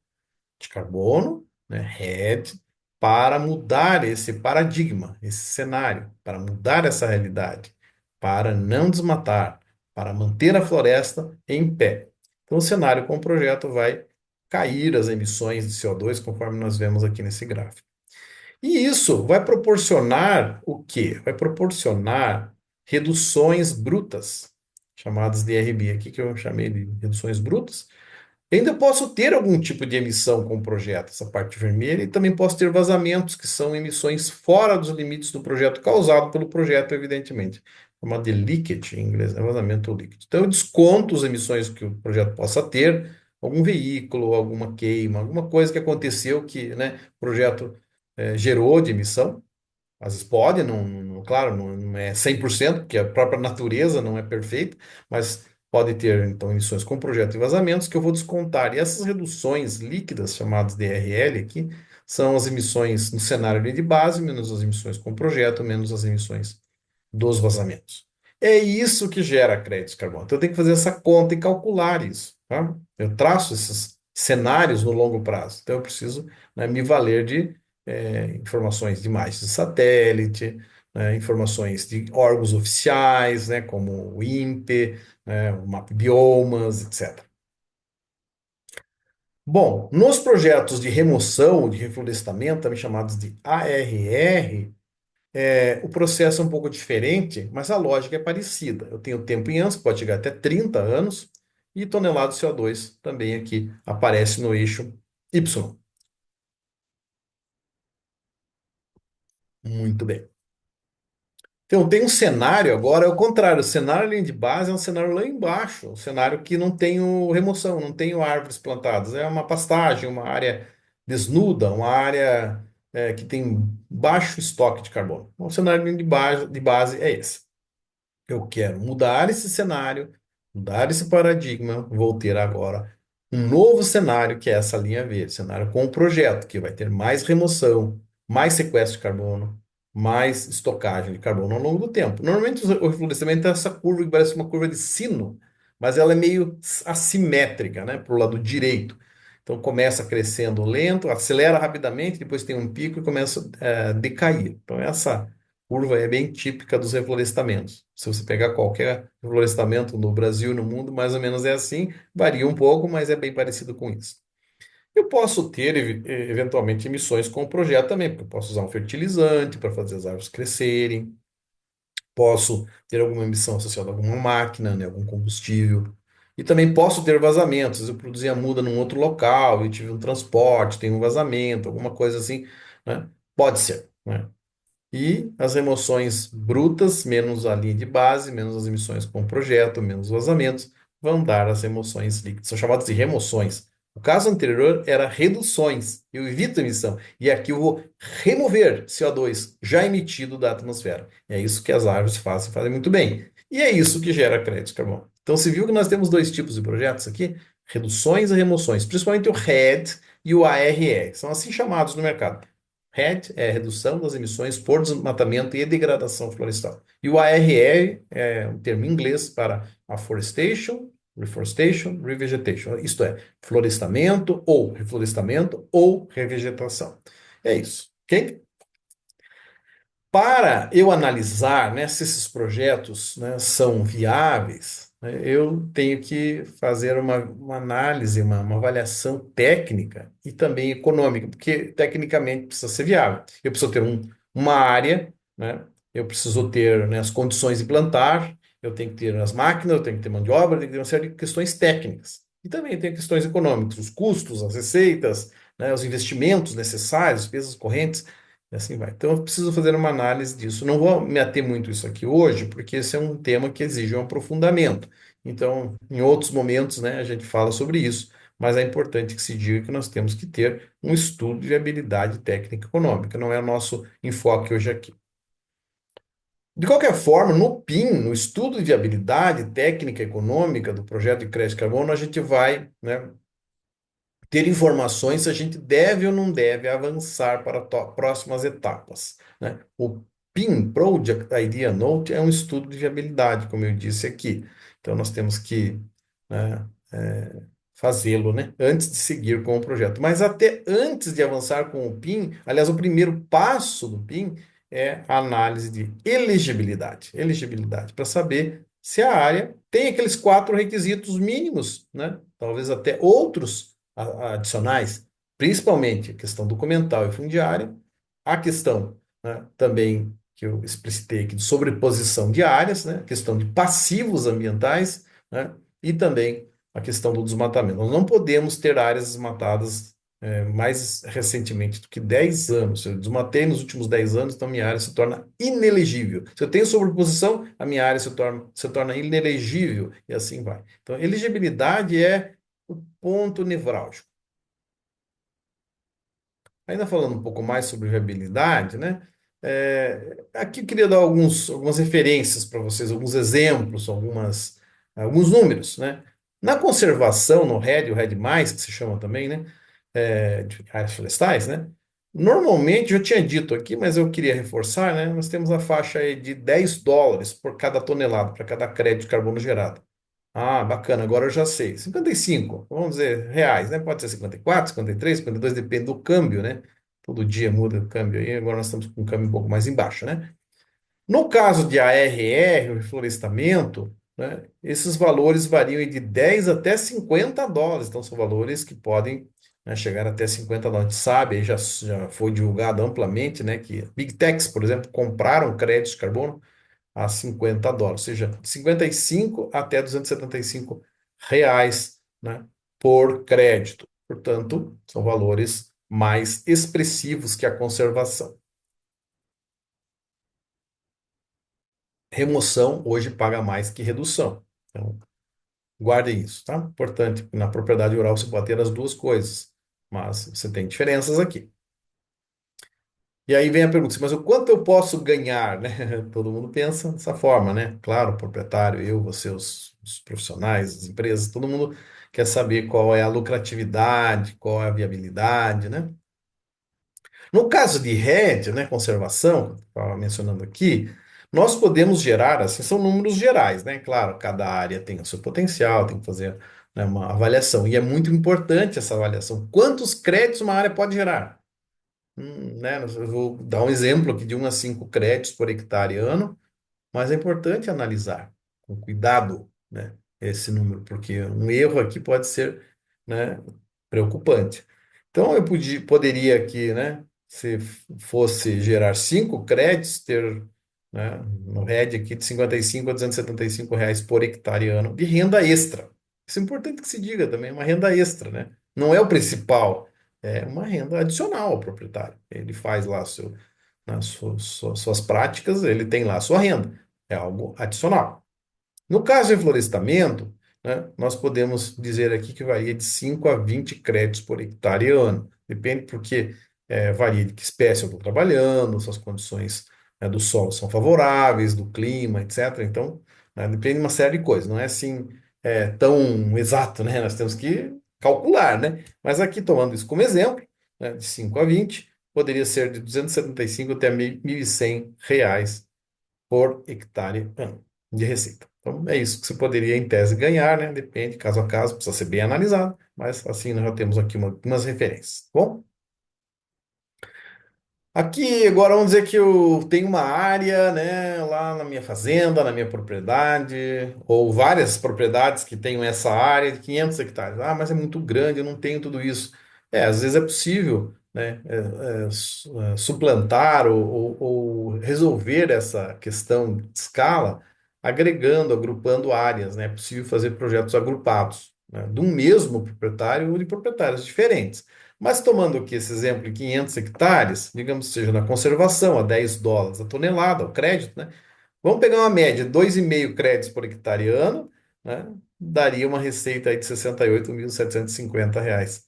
de carbono, né, RED, para mudar esse paradigma, esse cenário, para mudar essa realidade, para não desmatar, para manter a floresta em pé. Então, o cenário com o projeto vai cair as emissões de CO2, conforme nós vemos aqui nesse gráfico. E isso vai proporcionar o quê? Vai proporcionar reduções brutas, chamadas de RB, aqui que eu chamei de reduções brutas. Ainda posso ter algum tipo de emissão com o projeto, essa parte vermelha, e também posso ter vazamentos, que são emissões fora dos limites do projeto, causado pelo projeto, evidentemente. Chamado de leakage, em inglês, é vazamento ou leakage. Então, eu desconto as emissões que o projeto possa ter, algum veículo, alguma queima, alguma coisa que aconteceu que, né, o projeto gerou de emissão. Às vezes pode, claro, não é 100%, porque a própria natureza não é perfeita, mas pode ter, então, emissões com projeto e vazamentos que eu vou descontar. E essas reduções líquidas, chamadas DRL aqui, são as emissões no cenário de base, menos as emissões com projeto, menos as emissões dos vazamentos. É isso que gera créditos de carbono. Então, eu tenho que fazer essa conta e calcular isso, tá? Eu traço esses cenários no longo prazo. Então, eu preciso, né, me valer de informações de imagens de satélite, né, informações de órgãos oficiais, né, como o INPE, né, o MapBiomas, etc. Bom, nos projetos de remoção, de reflorestamento, também chamados de ARR, o processo é um pouco diferente, mas a lógica é parecida. Eu tenho tempo em anos, pode chegar até 30 anos, e tonelada de CO2 também aqui aparece no eixo Y. Muito bem. Então, tem um cenário agora, é o contrário. O cenário ali de base é um cenário lá embaixo, um cenário que não tem remoção, não tem árvores plantadas. É uma pastagem, uma área desnuda, uma área que tem baixo estoque de carbono. O cenário de base é esse. Eu quero mudar esse cenário, mudar esse paradigma. Vou ter agora um novo cenário, que é essa linha verde, cenário com o projeto, que vai ter mais remoção, mais sequestro de carbono, mais estocagem de carbono ao longo do tempo. Normalmente o reflorestamento é essa curva que parece uma curva de sino, mas ela é meio assimétrica, né, para o lado direito. Então começa crescendo lento, acelera rapidamente, depois tem um pico e começa a decair. Então essa curva é bem típica dos reflorestamentos. Se você pegar qualquer reflorestamento no Brasil e no mundo, mais ou menos é assim, varia um pouco, mas é bem parecido com isso. Eu posso ter, eventualmente, emissões com o projeto também, porque eu posso usar um fertilizante para fazer as árvores crescerem, posso ter alguma emissão associada a alguma máquina, né, algum combustível. E também posso ter vazamentos. Eu produzi a muda num outro local, eu tive um transporte, tem um vazamento, alguma coisa assim, né? Pode ser, né? E as remoções brutas, menos a linha de base, menos as emissões com o projeto, menos vazamentos, vão dar as remoções líquidas. São chamadas de remoções. O caso anterior era reduções. Eu evito emissão. E aqui eu vou remover CO2 já emitido da atmosfera. E é isso que as árvores fazem muito bem. E é isso que gera crédito de carbono. Então, se viu que nós temos dois tipos de projetos aqui? Reduções e remoções. Principalmente o RED e o ARE. São assim chamados no mercado. RED é redução das emissões por desmatamento e degradação florestal. E o ARR é um termo em inglês para revegetation, isto é, reflorestamento ou revegetação. É isso, ok? Para eu analisar, né, se esses projetos, né, são viáveis, né, eu tenho que fazer uma análise, uma avaliação técnica e também econômica, porque tecnicamente precisa ser viável. Eu preciso ter uma área, né, eu preciso ter, né, as condições de plantar, eu tenho que ter as máquinas, eu tenho que ter mão de obra, eu tenho que ter uma série de questões técnicas. E também tem questões econômicas, os custos, as receitas, né, os investimentos necessários, despesas correntes. E assim vai. Então, eu preciso fazer uma análise disso. Não vou me ater muito isso aqui hoje, porque esse é um tema que exige um aprofundamento. Então, em outros momentos, né, a gente fala sobre isso, mas é importante que se diga que nós temos que ter um estudo de viabilidade técnica e econômica. Não é o nosso enfoque hoje aqui. De qualquer forma, no PIN, no estudo de viabilidade técnica e econômica do projeto de crédito de carbono, a gente vai, né, ter informações se a gente deve ou não deve avançar para próximas etapas, né? O PIN, Project Idea Note, é um estudo de viabilidade, como eu disse aqui. Então, nós temos que né, fazê-lo, né, antes de seguir com o projeto. Mas até antes de avançar com o PIN, aliás, o primeiro passo do PIN é a análise de elegibilidade. Elegibilidade, para saber se a área tem aqueles quatro requisitos mínimos, né, talvez até outros adicionais, principalmente a questão documental e fundiária, a questão, né, também que eu explicitei aqui de sobreposição de áreas, né, a questão de passivos ambientais, né, e também a questão do desmatamento. Nós não podemos ter áreas desmatadas mais recentemente do que 10 anos. Se eu desmatei nos últimos 10 anos, então minha área se torna inelegível. Se eu tenho sobreposição, a minha área se torna inelegível e assim vai. Então, elegibilidade é o ponto nevrálgico. Ainda falando um pouco mais sobre viabilidade, né? Aqui eu queria dar algumas referências para vocês, alguns exemplos, alguns números, né? Na conservação, no RED, o RED+, que se chama também, né? De áreas florestais, né? Normalmente, eu tinha dito aqui, mas eu queria reforçar, né? Nós temos a faixa aí de US$ 10 por cada tonelada, para cada crédito de carbono gerado. Ah, bacana, agora eu já sei. 55, vamos dizer, reais, né? Pode ser 54, 53, 52, depende do câmbio, né? Todo dia muda o câmbio aí, agora nós estamos com um câmbio um pouco mais embaixo, né? No caso de ARR, o reflorestamento, né? Esses valores variam de 10 até US$ 50, então são valores que podem, né, chegar até US$ 50. A gente sabe, aí já foi divulgado amplamente, né, que Big Techs, por exemplo, compraram créditos de carbono a US$ 50, ou seja, de 55 até R$ 275, né, por crédito. Portanto, são valores mais expressivos que a conservação. Remoção hoje paga mais que redução. Então, guardem isso, tá? Importante, na propriedade rural você pode ter as duas coisas, mas você tem diferenças aqui. E aí vem a pergunta, mas o quanto eu posso ganhar, né? Todo mundo pensa dessa forma, né? Claro, o proprietário, eu, você, os profissionais, as empresas, todo mundo quer saber qual é a lucratividade, qual é a viabilidade, né? No caso de RED, né, conservação, que eu estava mencionando aqui, nós podemos gerar, assim, são números gerais, né? Claro, cada área tem o seu potencial, tem que fazer, né, uma avaliação, e é muito importante essa avaliação. Quantos créditos uma área pode gerar? Né? Eu vou dar um exemplo aqui de 1 a 5 créditos por hectare ano, mas é importante analisar com cuidado, né, esse número, porque um erro aqui pode ser, né, preocupante. Então, poderia aqui, né, se fosse gerar 5 créditos, ter, né, no RED aqui de 55 a R$ 275 por hectare ano de renda extra. Isso é importante que se diga também, é uma renda extra, né? Não é o principal, é uma renda adicional ao proprietário. Ele faz lá nas suas práticas, ele tem lá a sua renda. É algo adicional. No caso de florestamento, né, nós podemos dizer aqui que varia de 5 a 20 créditos por hectare ano. Depende porque varia de que espécie eu estou trabalhando, se as condições, né, do solo são favoráveis, do clima, etc. Então, né, depende de uma série de coisas. Não é assim tão exato, né? Nós temos que calcular, né? Mas aqui, tomando isso como exemplo, né, de 5 a 20, poderia ser de 275 até R$ 1.100 por hectare ano de receita. Então, é isso que você poderia, em tese, ganhar, né? Depende, caso a caso, precisa ser bem analisado, mas assim nós já temos aqui umas referências. Bom, aqui, agora vamos dizer que eu tenho uma área, né, lá na minha fazenda, na minha propriedade, ou várias propriedades que tenham essa área de 500 hectares. Ah, mas é muito grande, eu não tenho tudo isso. Às vezes é possível, né, suplantar ou resolver essa questão de escala agregando, agrupando áreas, né? É possível fazer projetos agrupados, né, de um mesmo proprietário ou de proprietários diferentes. Mas tomando aqui esse exemplo de 500 hectares, digamos que seja na conservação, a US$ 10 a tonelada, o crédito, né? Vamos pegar uma média, 2,5 créditos por hectare ano, né? Daria uma receita aí de R$ 68.750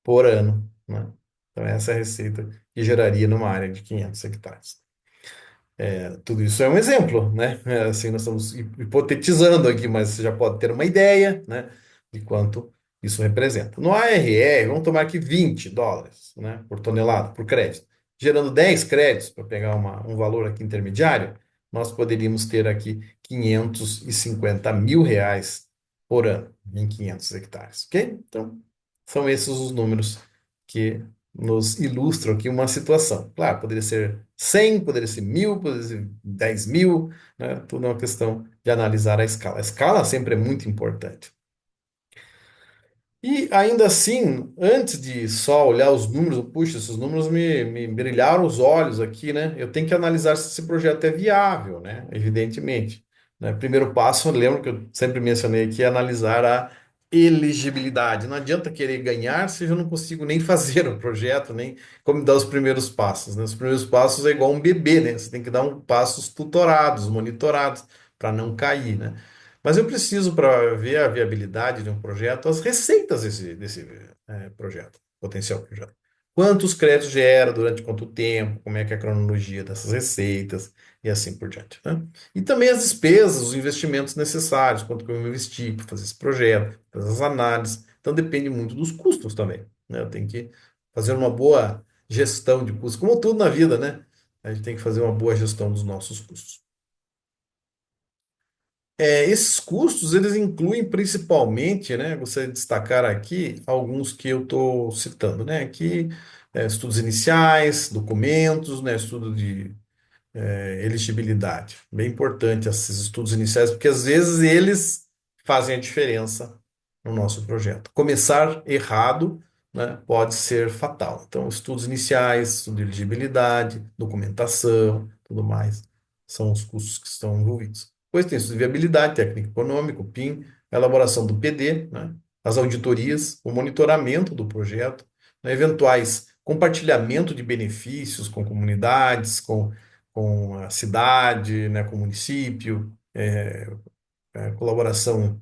por ano, né? Então essa é a receita que geraria numa área de 500 hectares. Tudo isso é um exemplo, né? Assim, nós estamos hipotetizando aqui, mas você já pode ter uma ideia, né, de quanto isso representa. No ARR, vamos tomar aqui US$ 20, né, por tonelada, por crédito. Gerando 10 créditos, para pegar um valor aqui intermediário, nós poderíamos ter aqui R$ 550 mil por ano em 500 hectares, ok? Então, são esses os números que nos ilustram aqui uma situação. Claro, poderia ser 100, poderia ser 1.000, poderia ser 10.000, né? Tudo é uma questão de analisar a escala. A escala sempre é muito importante. E ainda assim, antes de só olhar os números, puxa, esses números me brilharam os olhos aqui, né? Eu tenho que analisar se esse projeto é viável, né? Evidentemente. Né? Primeiro passo, eu lembro que eu sempre mencionei aqui, é analisar a elegibilidade. Não adianta querer ganhar se eu não consigo nem fazer o projeto, nem como dar os primeiros passos, né? Os primeiros passos é igual um bebê, né? Você tem que dar passos tutorados, monitorados, para não cair, né? Mas eu preciso, para ver a viabilidade de um projeto, as receitas desse projeto, potencial projeto. Quantos créditos gera, durante quanto tempo, como é que é a cronologia dessas receitas e assim por diante, né? E também as despesas, os investimentos necessários, quanto que eu vou investir para fazer esse projeto, fazer as análises. Então depende muito dos custos também, né? Eu tenho que fazer uma boa gestão de custos, como tudo na vida, né? A gente tem que fazer uma boa gestão dos nossos custos. Esses custos, eles incluem principalmente, né, gostaria de destacar aqui alguns que eu estou citando, né, aqui, estudos iniciais, documentos, né, estudo de elegibilidade. Bem importante esses estudos iniciais, porque às vezes eles fazem a diferença no nosso projeto. Começar errado, né, pode ser fatal. Então, estudos iniciais, estudo de elegibilidade, documentação, tudo mais, são os custos que estão envolvidos. Depois tem estudo de viabilidade, técnico econômico, PIM, a elaboração do PD, né, as auditorias, o monitoramento do projeto, né, eventuais compartilhamento de benefícios com comunidades, com a cidade, né, com o município, colaboração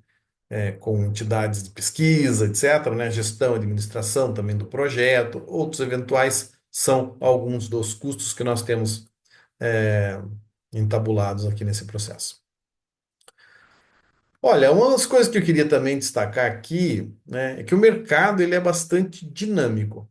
com entidades de pesquisa, etc., né, gestão, administração também do projeto, outros eventuais são alguns dos custos que nós temos é, entabulados aqui nesse processo. Olha, uma das coisas que eu queria também destacar aqui, né, é que o mercado ele é bastante dinâmico.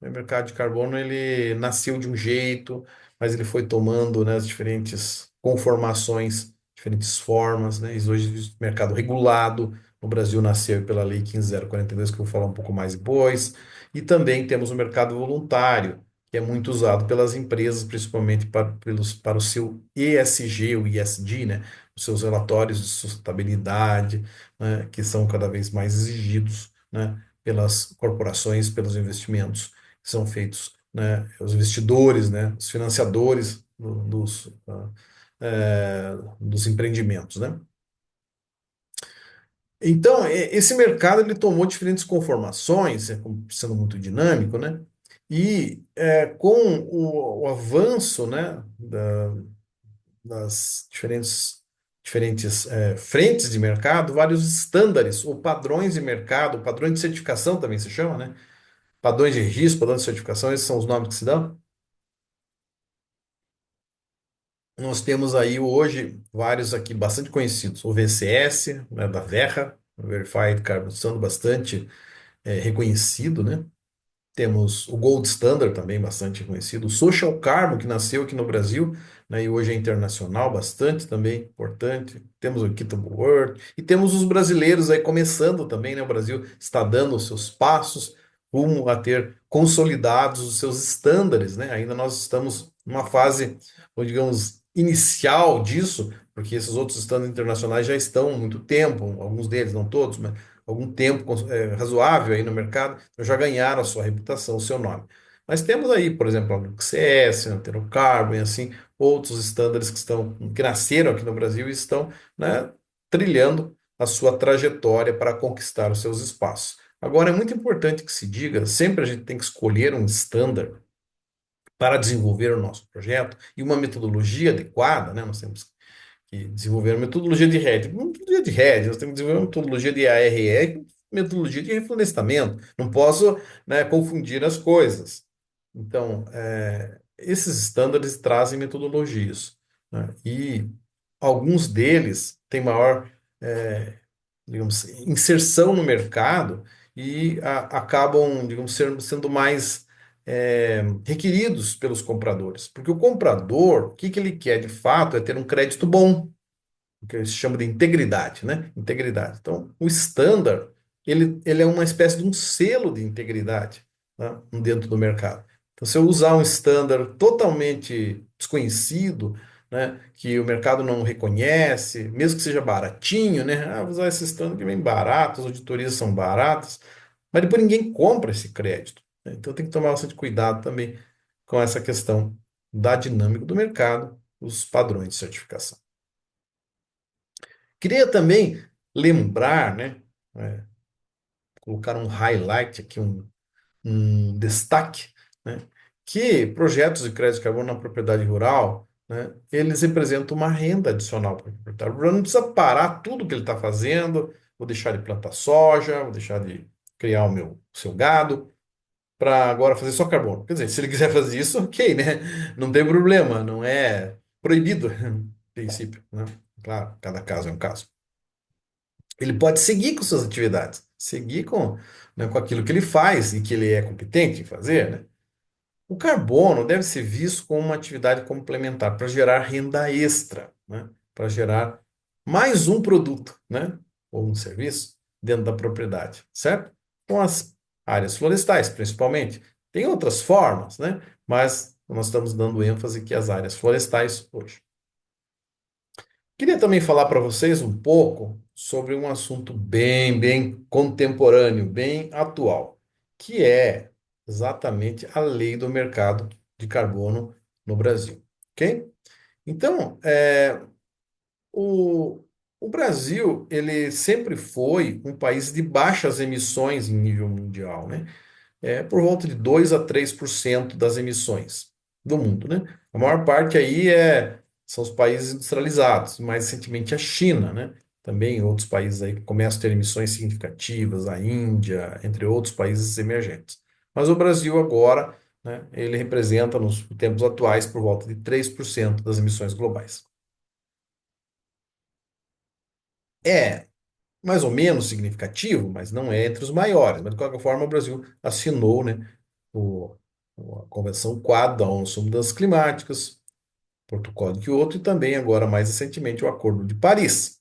O mercado de carbono ele nasceu de um jeito, mas ele foi tomando, né, as diferentes conformações, diferentes formas, né? E hoje existe mercado regulado. No Brasil nasceu pela Lei 15.042, que eu vou falar um pouco mais depois. E também temos o mercado voluntário, que é muito usado pelas empresas, principalmente para o seu ESG, o ISD, né? Os seus relatórios de sustentabilidade, né? Que são cada vez mais exigidos, né? Pelas corporações, pelos investimentos que são feitos, né, os investidores, né, os financiadores dos empreendimentos, né? Então, esse mercado ele tomou diferentes conformações, sendo muito dinâmico, né? E com o avanço, né, das diferentes frentes de mercado, vários estándares ou padrões de mercado, padrões de certificação também se chama, né? Padrões de registro, padrões de certificação, esses são os nomes que se dão. Nós temos aí hoje vários aqui bastante conhecidos. O VCS, né, da Verra, Verified Carbon Standard, bastante reconhecido, né? Temos o Gold Standard também bastante reconhecido. O Social Carbon, que nasceu aqui no Brasil, né, e hoje é internacional, bastante também importante. Temos o Equitable World e temos os brasileiros aí começando também, né? O Brasil está dando os seus passos rumo a ter consolidados os seus estándares, né? Ainda nós estamos numa fase, ou digamos, inicial disso, porque esses outros estándares internacionais já estão há muito tempo, alguns deles, não todos, mas algum tempo razoável aí no mercado, então já ganharam a sua reputação, o seu nome. Mas temos aí, por exemplo, a LuxS, a Carbon e assim, outros estándares que nasceram aqui no Brasil e estão, né, trilhando a sua trajetória para conquistar os seus espaços. Agora, é muito importante que se diga, sempre a gente tem que escolher um estándar para desenvolver o nosso projeto e uma metodologia adequada, né? Nós temos que desenvolver uma metodologia de RED. Uma metodologia de RED, nós temos que desenvolver uma metodologia de ARE, com metodologia de reflorestamento. Não posso, né, confundir as coisas. Então, esses estándares trazem metodologias, né, e alguns deles têm maior, digamos, inserção no mercado e acabam, digamos, sendo mais requeridos pelos compradores. Porque o comprador, o que que ele quer de fato é ter um crédito bom. o que se chama de integridade, né? Integridade. Então, o standard, ele é uma espécie de um selo de integridade, né, dentro do mercado. Então, se eu usar um standard totalmente desconhecido, né, que o mercado não reconhece, mesmo que seja baratinho, né? Ah, vou usar esse standard que vem barato, as auditorias são baratas, mas depois ninguém compra esse crédito, né? Então, tem que tomar bastante cuidado também com essa questão da dinâmica do mercado, os padrões de certificação. Queria também lembrar, né, é, colocar um highlight aqui, um destaque, né, que projetos de crédito de carbono na propriedade rural, né, eles representam uma renda adicional para o proprietário rural. Não precisa parar tudo que ele está fazendo, vou deixar de plantar soja, vou deixar de criar o seu gado, para agora fazer só carbono. Quer dizer, se ele quiser fazer isso, ok, né? Não tem problema, não é proibido, no princípio, né? Claro, cada caso é um caso. Ele pode seguir com suas atividades, seguir com, né, com aquilo que ele faz e que ele é competente em fazer, né? O carbono deve ser visto como uma atividade complementar para gerar renda extra, né? Para gerar mais um produto, né? Ou um serviço dentro da propriedade, certo? Com as áreas florestais, principalmente. Tem outras formas, né? Mas nós estamos dando ênfase que as áreas florestais hoje. Queria também falar para vocês um pouco sobre um assunto bem contemporâneo, bem atual, que é exatamente a lei do mercado de carbono no Brasil, ok? Então, o, o Brasil, ele sempre foi um país de baixas emissões em nível mundial, né? Por volta de 2 a 3% das emissões do mundo, né? A maior parte aí são os países industrializados, mais recentemente a China, né? Também outros países aí que começam a ter emissões significativas, a Índia, entre outros países emergentes. Mas o Brasil agora, né, ele representa nos tempos atuais por volta de 3% das emissões globais. É mais ou menos significativo, mas não é entre os maiores. Mas de qualquer forma, o Brasil assinou, né, o, a Convenção Quadro da ONU sobre Mudanças Climáticas, Protocolo de Kyoto e também, agora mais recentemente, o Acordo de Paris.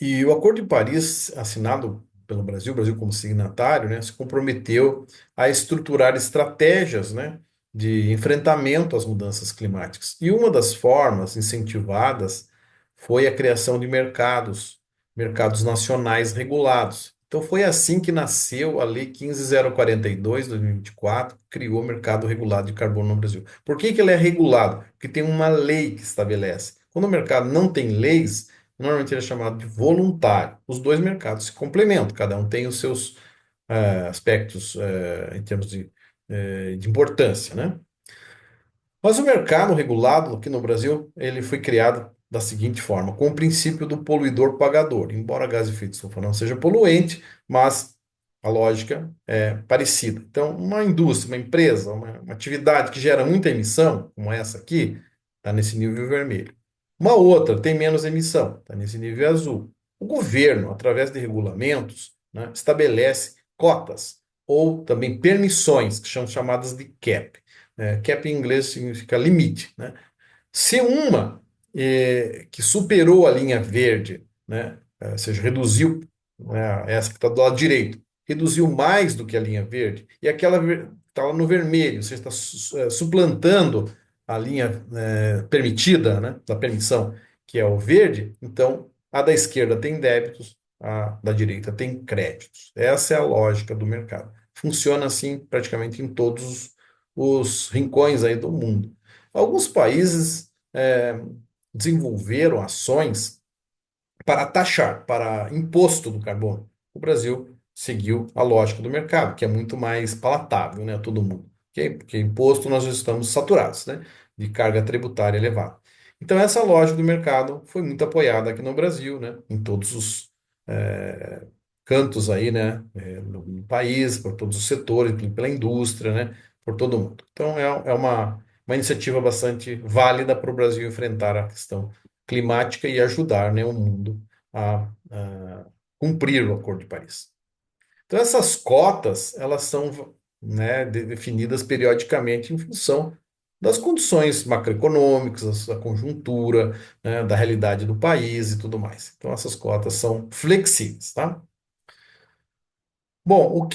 E o Acordo de Paris, assinado pelo Brasil, o Brasil como signatário, né, se comprometeu a estruturar estratégias, né, de enfrentamento às mudanças climáticas. E uma das formas incentivadas foi a criação de mercados nacionais regulados. Então foi assim que nasceu a Lei 15.042 de 2024, que criou o mercado regulado de carbono no Brasil. Por que que ele é regulado? Porque tem uma lei que estabelece. Quando o mercado não tem leis, normalmente ele é chamado de voluntário. Os dois mercados se complementam, cada um tem os seus aspectos em termos de importância, né? Mas o mercado regulado aqui no Brasil, ele foi criado da seguinte forma, com o princípio do poluidor pagador. Embora gás de efeito estufa não seja poluente, mas a lógica é parecida. Então, uma indústria, uma empresa, uma atividade que gera muita emissão, como essa aqui, está nesse nível vermelho. Uma outra tem menos emissão, está nesse nível azul. O governo, através de regulamentos, né, estabelece cotas ou também permissões, que são chamadas de cap. Cap em inglês significa limite, né? Se uma que superou a linha verde, né, ou seja, reduziu, né, essa que está do lado direito, reduziu mais do que a linha verde, e aquela está lá no vermelho, você está suplantando a linha permitida, né, da permissão, que é o verde, então a da esquerda tem débitos, a da direita tem créditos. Essa é a lógica do mercado. Funciona assim praticamente em todos os rincões aí do mundo. Alguns países desenvolveram ações para taxar, para imposto do carbono. O Brasil seguiu a lógica do mercado, que é muito mais palatável, né, a todo mundo. Ok? Porque imposto nós já estamos saturados, né, de carga tributária elevada. Então essa lógica do mercado foi muito apoiada aqui no Brasil, né, em todos os eh, cantos aí, né, no país, por todos os setores, pela indústria, né, por todo mundo. Então é uma iniciativa bastante válida para o Brasil enfrentar a questão climática e ajudar, né, o mundo a cumprir o Acordo de Paris. Então essas cotas, elas são, né, definidas periodicamente em função das condições macroeconômicas, da conjuntura, né, da realidade do país e tudo mais. Então, essas cotas são flexíveis, tá? Bom,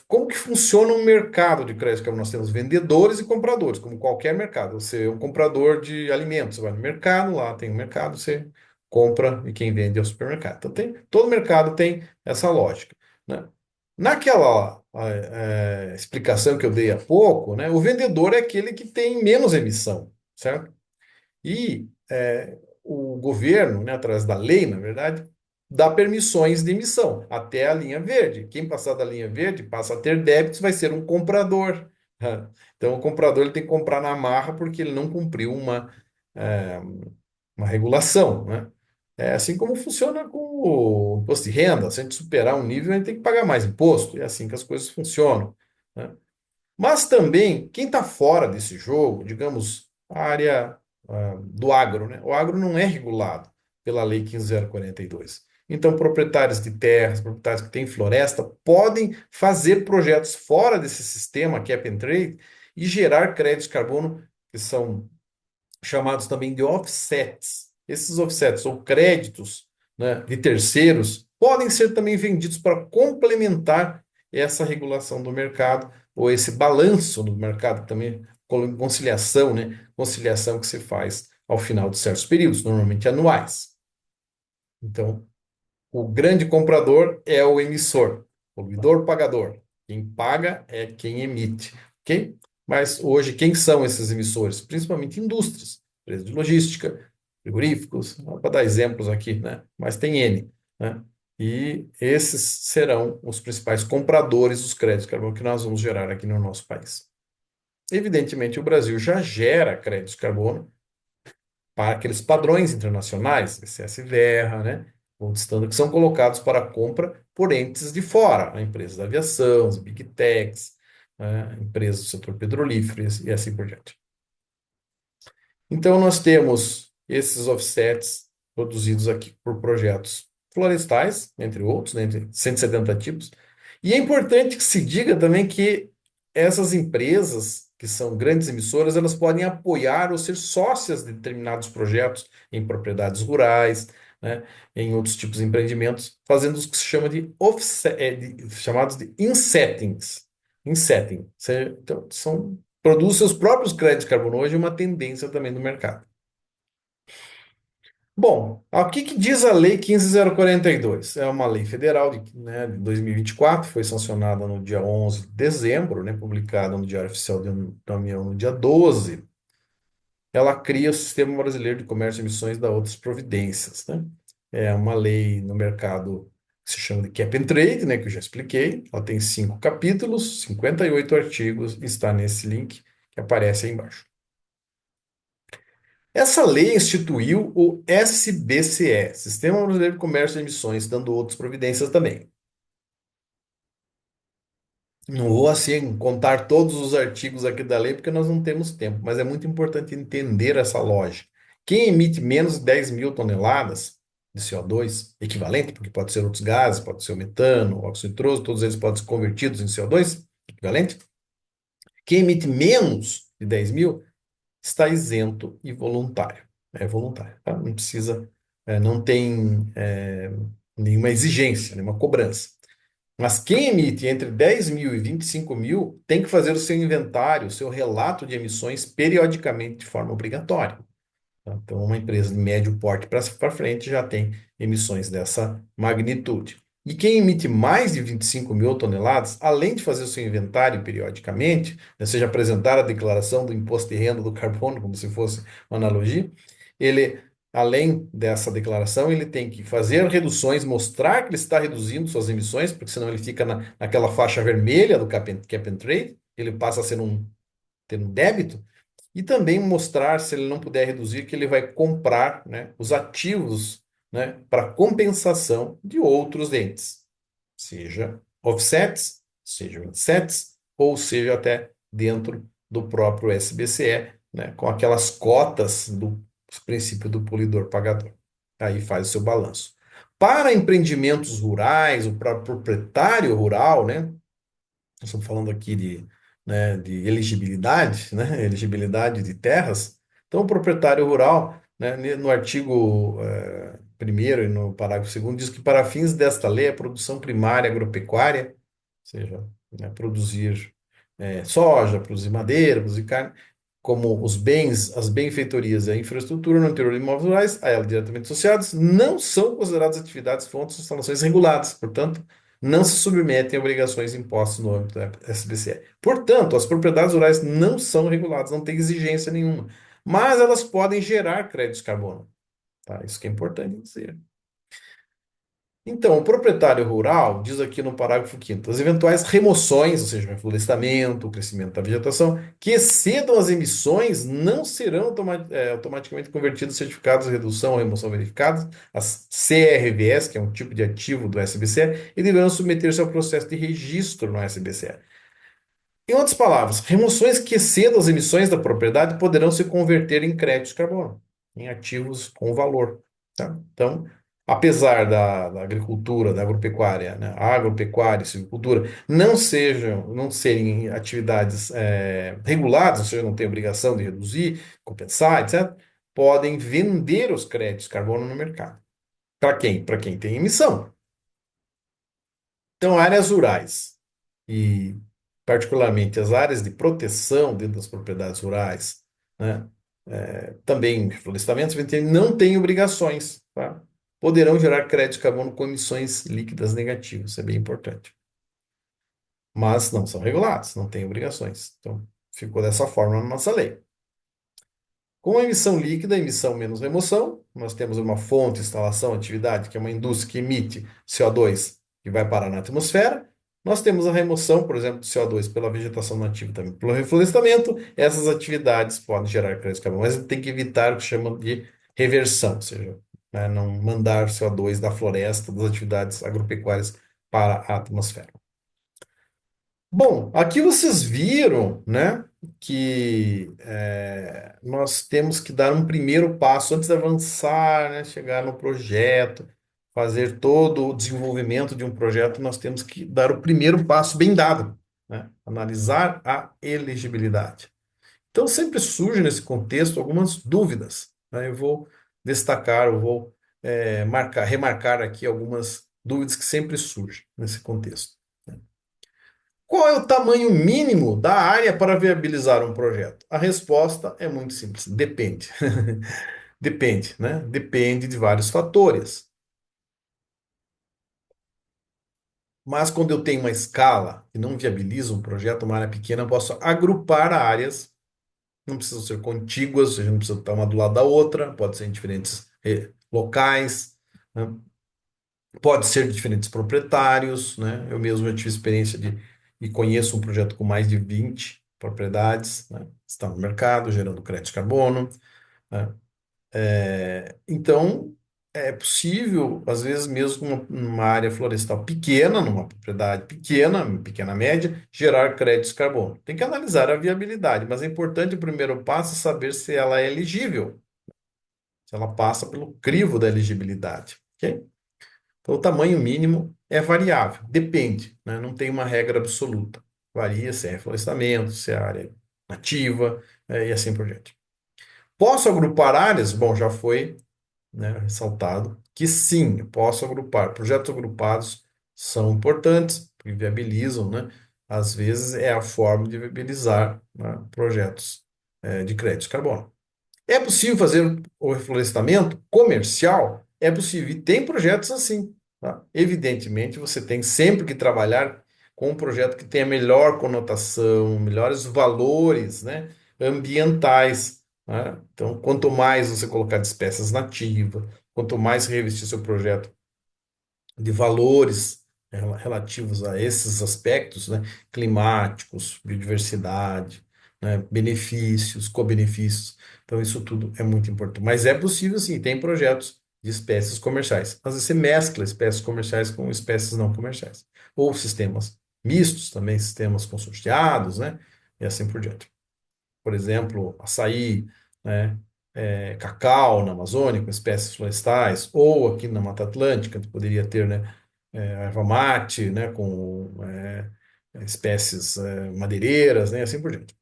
como que funciona um mercado de crédito? Que nós temos vendedores e compradores, como qualquer mercado. Você é um comprador de alimentos, você vai no mercado, lá tem um mercado, você compra e quem vende é o supermercado. Então, todo mercado tem essa lógica, né? Naquela explicação que eu dei há pouco, né, o vendedor é aquele que tem menos emissão, certo? E o governo, né, através da lei, na verdade, dá permissões de emissão até a linha verde. Quem passar da linha verde passa a ter débitos, vai ser um comprador. Né? Então, o comprador ele tem que comprar na marra porque ele não cumpriu eh, uma regulação, né? É assim como funciona com o imposto de renda. Se a gente superar um nível, a gente tem que pagar mais imposto. É assim que as coisas funcionam, né? Mas também, quem está fora desse jogo, digamos, a área do agro, né? O agro não é regulado pela Lei 15.042. Então, proprietários de terras, proprietários que têm floresta, podem fazer projetos fora desse sistema cap and trade e gerar créditos de carbono, que são chamados também de offsets. Esses offsets ou créditos, né, de terceiros podem ser também vendidos para complementar essa regulação do mercado ou esse balanço do mercado também conciliação, né? Conciliação que se faz ao final de certos períodos, normalmente anuais. Então, o grande comprador é o emissor, poluidor pagador. Quem paga é quem emite, ok? Mas hoje, quem são esses emissores? Principalmente indústrias, empresas de logística, frigoríficos, para dar exemplos aqui, né? Mas tem N, né? E esses serão os principais compradores dos créditos de carbono que nós vamos gerar aqui no nosso país. Evidentemente, o Brasil já gera créditos de carbono para aqueles padrões internacionais, ECS-Verra, né, ou standard, que são colocados para compra por entes de fora, né, empresas da aviação, as Big Techs, né, empresas do setor petrolífero e assim por diante. Então, nós temos esses offsets produzidos aqui por projetos florestais, entre outros, né, entre 170 tipos. E é importante que se diga também que essas empresas, que são grandes emissoras, elas podem apoiar ou ser sócias de determinados projetos em propriedades rurais, né, em outros tipos de empreendimentos, fazendo os que se chama de offset, chamados de insettings. Insetting. Então, produz seus próprios créditos de carbono hoje, é uma tendência também do mercado. Bom, o que diz a Lei 15.042? É uma lei federal de 2024, foi sancionada no dia 11 de dezembro, né, publicada no Diário Oficial da União no dia 12. Ela cria o Sistema Brasileiro de Comércio e Emissões e dá outras providências, né? É uma lei no mercado que se chama de Cap and Trade, né, que eu já expliquei. Ela tem 5 capítulos, 58 artigos, e está nesse link que aparece aí embaixo. Essa lei instituiu o SBCE, Sistema Brasileiro de Comércio e Emissões, dando outras providências também. Não vou, assim, contar todos os artigos aqui da lei, porque nós não temos tempo, mas é muito importante entender essa lógica. Quem emite menos de 10 mil toneladas de CO2 equivalente, porque pode ser outros gases, pode ser o metano, o óxido nitroso, todos eles podem ser convertidos em CO2 equivalente. Quem emite menos de 10 mil está isento e voluntário. É voluntário, tá? Não precisa, não tem nenhuma exigência, nenhuma cobrança. Mas quem emite entre 10 mil e 25 mil tem que fazer o seu inventário, o seu relato de emissões periodicamente de forma obrigatória. Tá? Então, uma empresa de médio porte para frente já tem emissões dessa magnitude. E quem emite mais de 25 mil toneladas, além de fazer o seu inventário periodicamente, né, seja apresentar a declaração do imposto de renda do carbono, como se fosse uma analogia, ele, além dessa declaração, ele tem que fazer reduções, mostrar que ele está reduzindo suas emissões, porque senão ele fica naquela faixa vermelha do cap and trade, ele passa a ser ter um débito, e também mostrar, se ele não puder reduzir, que ele vai comprar, né, os ativos, né, para compensação de outros entes, seja offsets, seja insets, ou seja até dentro do próprio SBCE, né, com aquelas cotas do princípio do polidor pagador. Aí faz o seu balanço. Para empreendimentos rurais, o próprio proprietário rural, né, nós estamos falando aqui de né, de elegibilidade, né, elegibilidade de terras. Então, o proprietário rural, né, no artigo 1º e no parágrafo 2º, diz que para fins desta lei, a produção primária agropecuária, ou seja, né, produzir soja, produzir madeira, produzir carne, como os bens, as benfeitorias e a infraestrutura no interior de imóveis rurais, a ela diretamente associados, não são consideradas atividades, fontes ou instalações reguladas. Portanto, não se submetem a obrigações impostas no âmbito da SBCE. Portanto, as propriedades rurais não são reguladas, não tem exigência nenhuma, mas elas podem gerar créditos de carbono, tá? Isso que é importante dizer. Então, o proprietário rural, diz aqui no parágrafo 5º, as eventuais remoções, ou seja, o reflorestamento, o crescimento da vegetação, que excedam as emissões, não serão automaticamente convertidos em certificados de redução ou remoção verificados, as CRVs, que é um tipo de ativo do SBCE, e deverão submeter-se ao processo de registro no SBCE. Em outras palavras, remoções que excedam as emissões da propriedade poderão se converter em créditos de carbono, em ativos com valor. Tá? Então, apesar da agricultura, da agropecuária, né, a agropecuária e silvicultura não serem atividades reguladas, ou seja, não tem obrigação de reduzir, compensar, etc., podem vender os créditos de carbono no mercado. Para quem? Para quem tem emissão. Então, áreas rurais e, particularmente, as áreas de proteção dentro das propriedades rurais, né, também florestamentos, não têm obrigações, tá? Poderão gerar crédito de carbono com emissões líquidas negativas, isso é bem importante. Mas não são regulados, não têm obrigações. Então, ficou dessa forma na nossa lei. Com a emissão líquida, emissão menos remoção, nós temos uma fonte, instalação, atividade, que é uma indústria que emite CO2 e vai parar na atmosfera. Nós temos a remoção, por exemplo, de CO2 pela vegetação nativa, também pelo reflorestamento. Essas atividades podem gerar crédito de carbono, mas tem que evitar o que chamam de reversão, ou seja, né, não mandar CO2 da floresta, das atividades agropecuárias para a atmosfera. Bom, aqui vocês viram, né, que nós temos que dar um primeiro passo antes de avançar, né, chegar no projeto, fazer todo o desenvolvimento de um projeto, nós temos que dar o primeiro passo bem dado, né, analisar a elegibilidade. Então, sempre surge nesse contexto algumas dúvidas, né, eu vou destacar, eu vou remarcar aqui algumas dúvidas que sempre surgem nesse contexto. Qual é o tamanho mínimo da área para viabilizar um projeto? A resposta é muito simples, depende. Depende, né? Depende de vários fatores. Mas quando eu tenho uma escala que não viabiliza um projeto, uma área pequena, eu posso agrupar áreas, não precisam ser contíguas, ou seja, não precisa estar uma do lado da outra, pode ser em diferentes locais, né? Pode ser de diferentes proprietários, né? Eu mesmo já tive experiência e conheço um projeto com mais de 20 propriedades, né? Está no mercado, gerando crédito de carbono, né? Então, é possível, às vezes mesmo numa área florestal pequena, numa propriedade pequena, pequena média, gerar créditos de carbono. Tem que analisar a viabilidade, mas é importante o primeiro passo saber se ela é elegível, se ela passa pelo crivo da elegibilidade, ok? Então, o tamanho mínimo é variável, depende, né? Não tem uma regra absoluta. Varia se é reflorestamento, se é área nativa, e assim por diante. Posso agrupar áreas? Bom, já foi, né, ressaltado que sim, eu posso agrupar. Projetos agrupados são importantes, porque viabilizam, né? Às vezes é a forma de viabilizar, né, projetos, de crédito de carbono. É possível fazer o reflorestamento comercial? É possível, e tem projetos assim, tá? Evidentemente, você tem sempre que trabalhar com um projeto que tenha melhor conotação, melhores valores, né, ambientais, né? Então, quanto mais você colocar de espécies nativas, quanto mais revestir seu projeto de valores relativos a esses aspectos, né, climáticos, biodiversidade, né, benefícios, co-benefícios. Então, isso tudo é muito importante. Mas é possível, sim, tem projetos de espécies comerciais. Às vezes você mescla espécies comerciais com espécies não comerciais. Ou sistemas mistos também, sistemas consorciados, né, e assim por diante. Por exemplo, açaí, né, cacau na Amazônia, com espécies florestais, ou aqui na Mata Atlântica, poderia ter, né, a erva mate, né, com espécies madeireiras, né, assim por diante.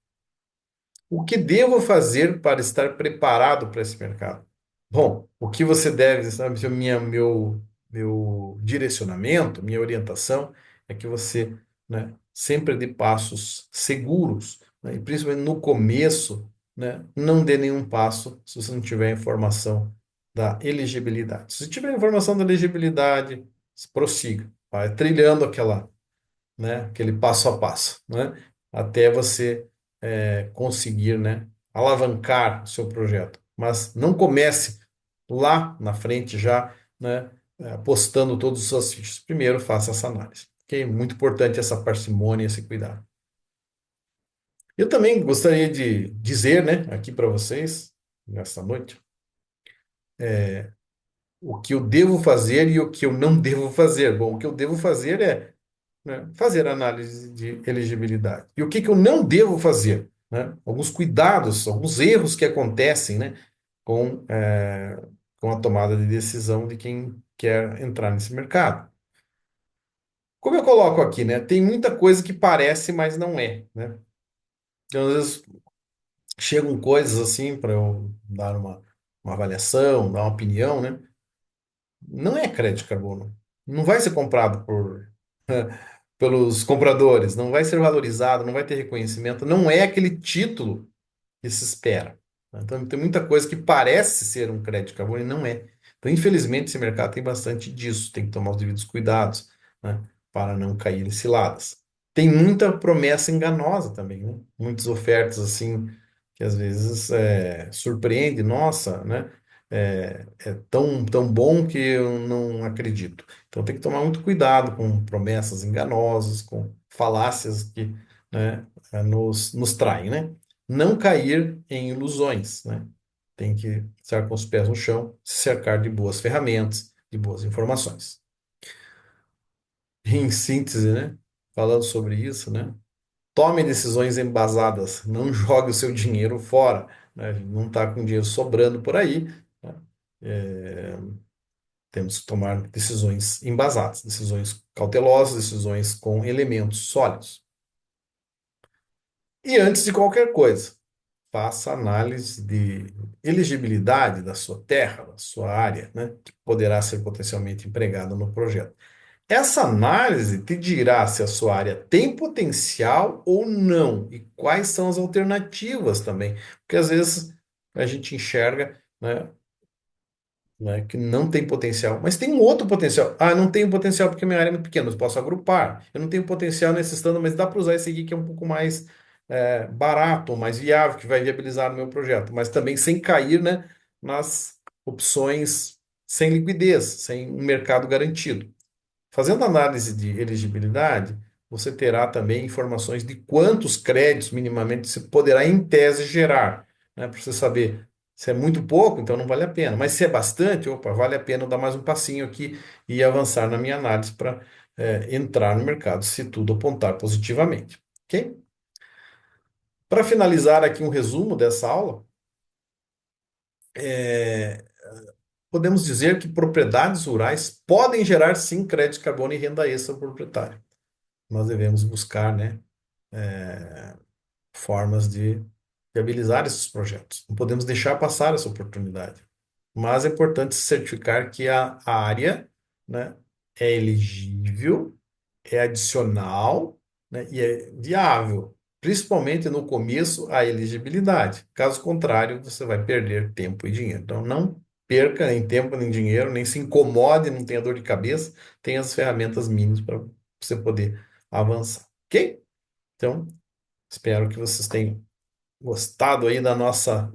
O que devo fazer para estar preparado para esse mercado? Bom, o que você deve, sabe, meu direcionamento, minha orientação é que você, né, sempre dê passos seguros, né, e principalmente no começo, né, não dê nenhum passo se você não tiver informação da elegibilidade. Se tiver informação da elegibilidade, prossiga, vai trilhando aquele passo a passo, né? Até você conseguir, né, alavancar o seu projeto. Mas não comece lá na frente já, né, apostando todos os seus fichas. Primeiro, faça essa análise. Ok? Muito importante essa parcimônia, esse cuidado. Eu também gostaria de dizer, né, aqui para vocês, nesta noite, o que eu devo fazer e o que eu não devo fazer. Bom, o que eu devo fazer é, né, fazer análise de elegibilidade. E o que que eu não devo fazer, né? Alguns cuidados, alguns erros que acontecem, né, com a tomada de decisão de quem quer entrar nesse mercado. Como eu coloco aqui, né, tem muita coisa que parece, mas não é, né? Então, às vezes chegam coisas assim para eu dar uma avaliação, dar uma opinião, né? Não é crédito de carbono. Não vai ser comprado pelos compradores, não vai ser valorizado, não vai ter reconhecimento, não é aquele título que se espera. Então, tem muita coisa que parece ser um crédito de carbono e não é. Então, infelizmente, esse mercado tem bastante disso, tem que tomar os devidos cuidados, né, para não cair em ciladas. Tem muita promessa enganosa também, né? Muitas ofertas assim que às vezes surpreende, nossa, né? É tão bom que eu não acredito. Então tem que tomar muito cuidado com promessas enganosas, com falácias que, né, nos traem, né? Não cair em ilusões, né? Tem que estar com os pés no chão, se cercar de boas ferramentas, de boas informações. Em síntese, né? Falando sobre isso, né? Tome decisões embasadas, não jogue o seu dinheiro fora, né? Não está com dinheiro sobrando por aí, né? É, temos que tomar decisões embasadas, decisões cautelosas, decisões com elementos sólidos. E antes de qualquer coisa, faça análise de elegibilidade da sua terra, da sua área, né, que poderá ser potencialmente empregada no projeto. Essa análise te dirá se a sua área tem potencial ou não e quais são as alternativas também, porque às vezes a gente enxerga, né, que não tem potencial, mas tem um outro potencial. Ah, não tenho potencial porque minha área é muito pequena, eu posso agrupar. Eu não tenho potencial nesse estando, mas dá para usar esse aqui que é um pouco mais barato, mais viável, que vai viabilizar o meu projeto, mas também sem cair, né, nas opções sem liquidez, sem um mercado garantido. Fazendo análise de elegibilidade, você terá também informações de quantos créditos minimamente se poderá, em tese, gerar, né? Para você saber se é muito pouco, então não vale a pena. Mas se é bastante, opa, vale a pena eu dar mais um passinho aqui e avançar na minha análise para entrar no mercado, se tudo apontar positivamente. Ok? Para finalizar aqui um resumo dessa aula, é, podemos dizer que propriedades rurais podem gerar sim crédito de carbono e renda extra ao proprietário. Nós devemos buscar, né, formas de viabilizar esses projetos. Não podemos deixar passar essa oportunidade. Mas é importante certificar que a área, né, é elegível, é adicional, né, e é viável, principalmente no começo, a elegibilidade. Caso contrário, você vai perder tempo e dinheiro. Então, não perca nem tempo nem dinheiro, nem se incomode, não tenha dor de cabeça, tenha as ferramentas mínimas para você poder avançar. Ok? Então, espero que vocês tenham gostado aí da nossa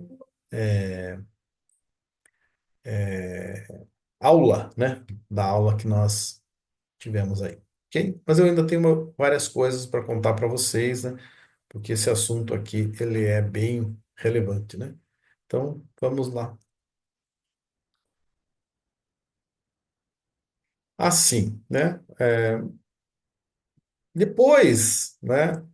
aula, né? Da aula que nós tivemos aí. Ok? Mas eu ainda tenho várias coisas para contar para vocês, né? Porque esse assunto aqui, ele é bem relevante, né? Então, vamos lá. Assim, né? Depois, né?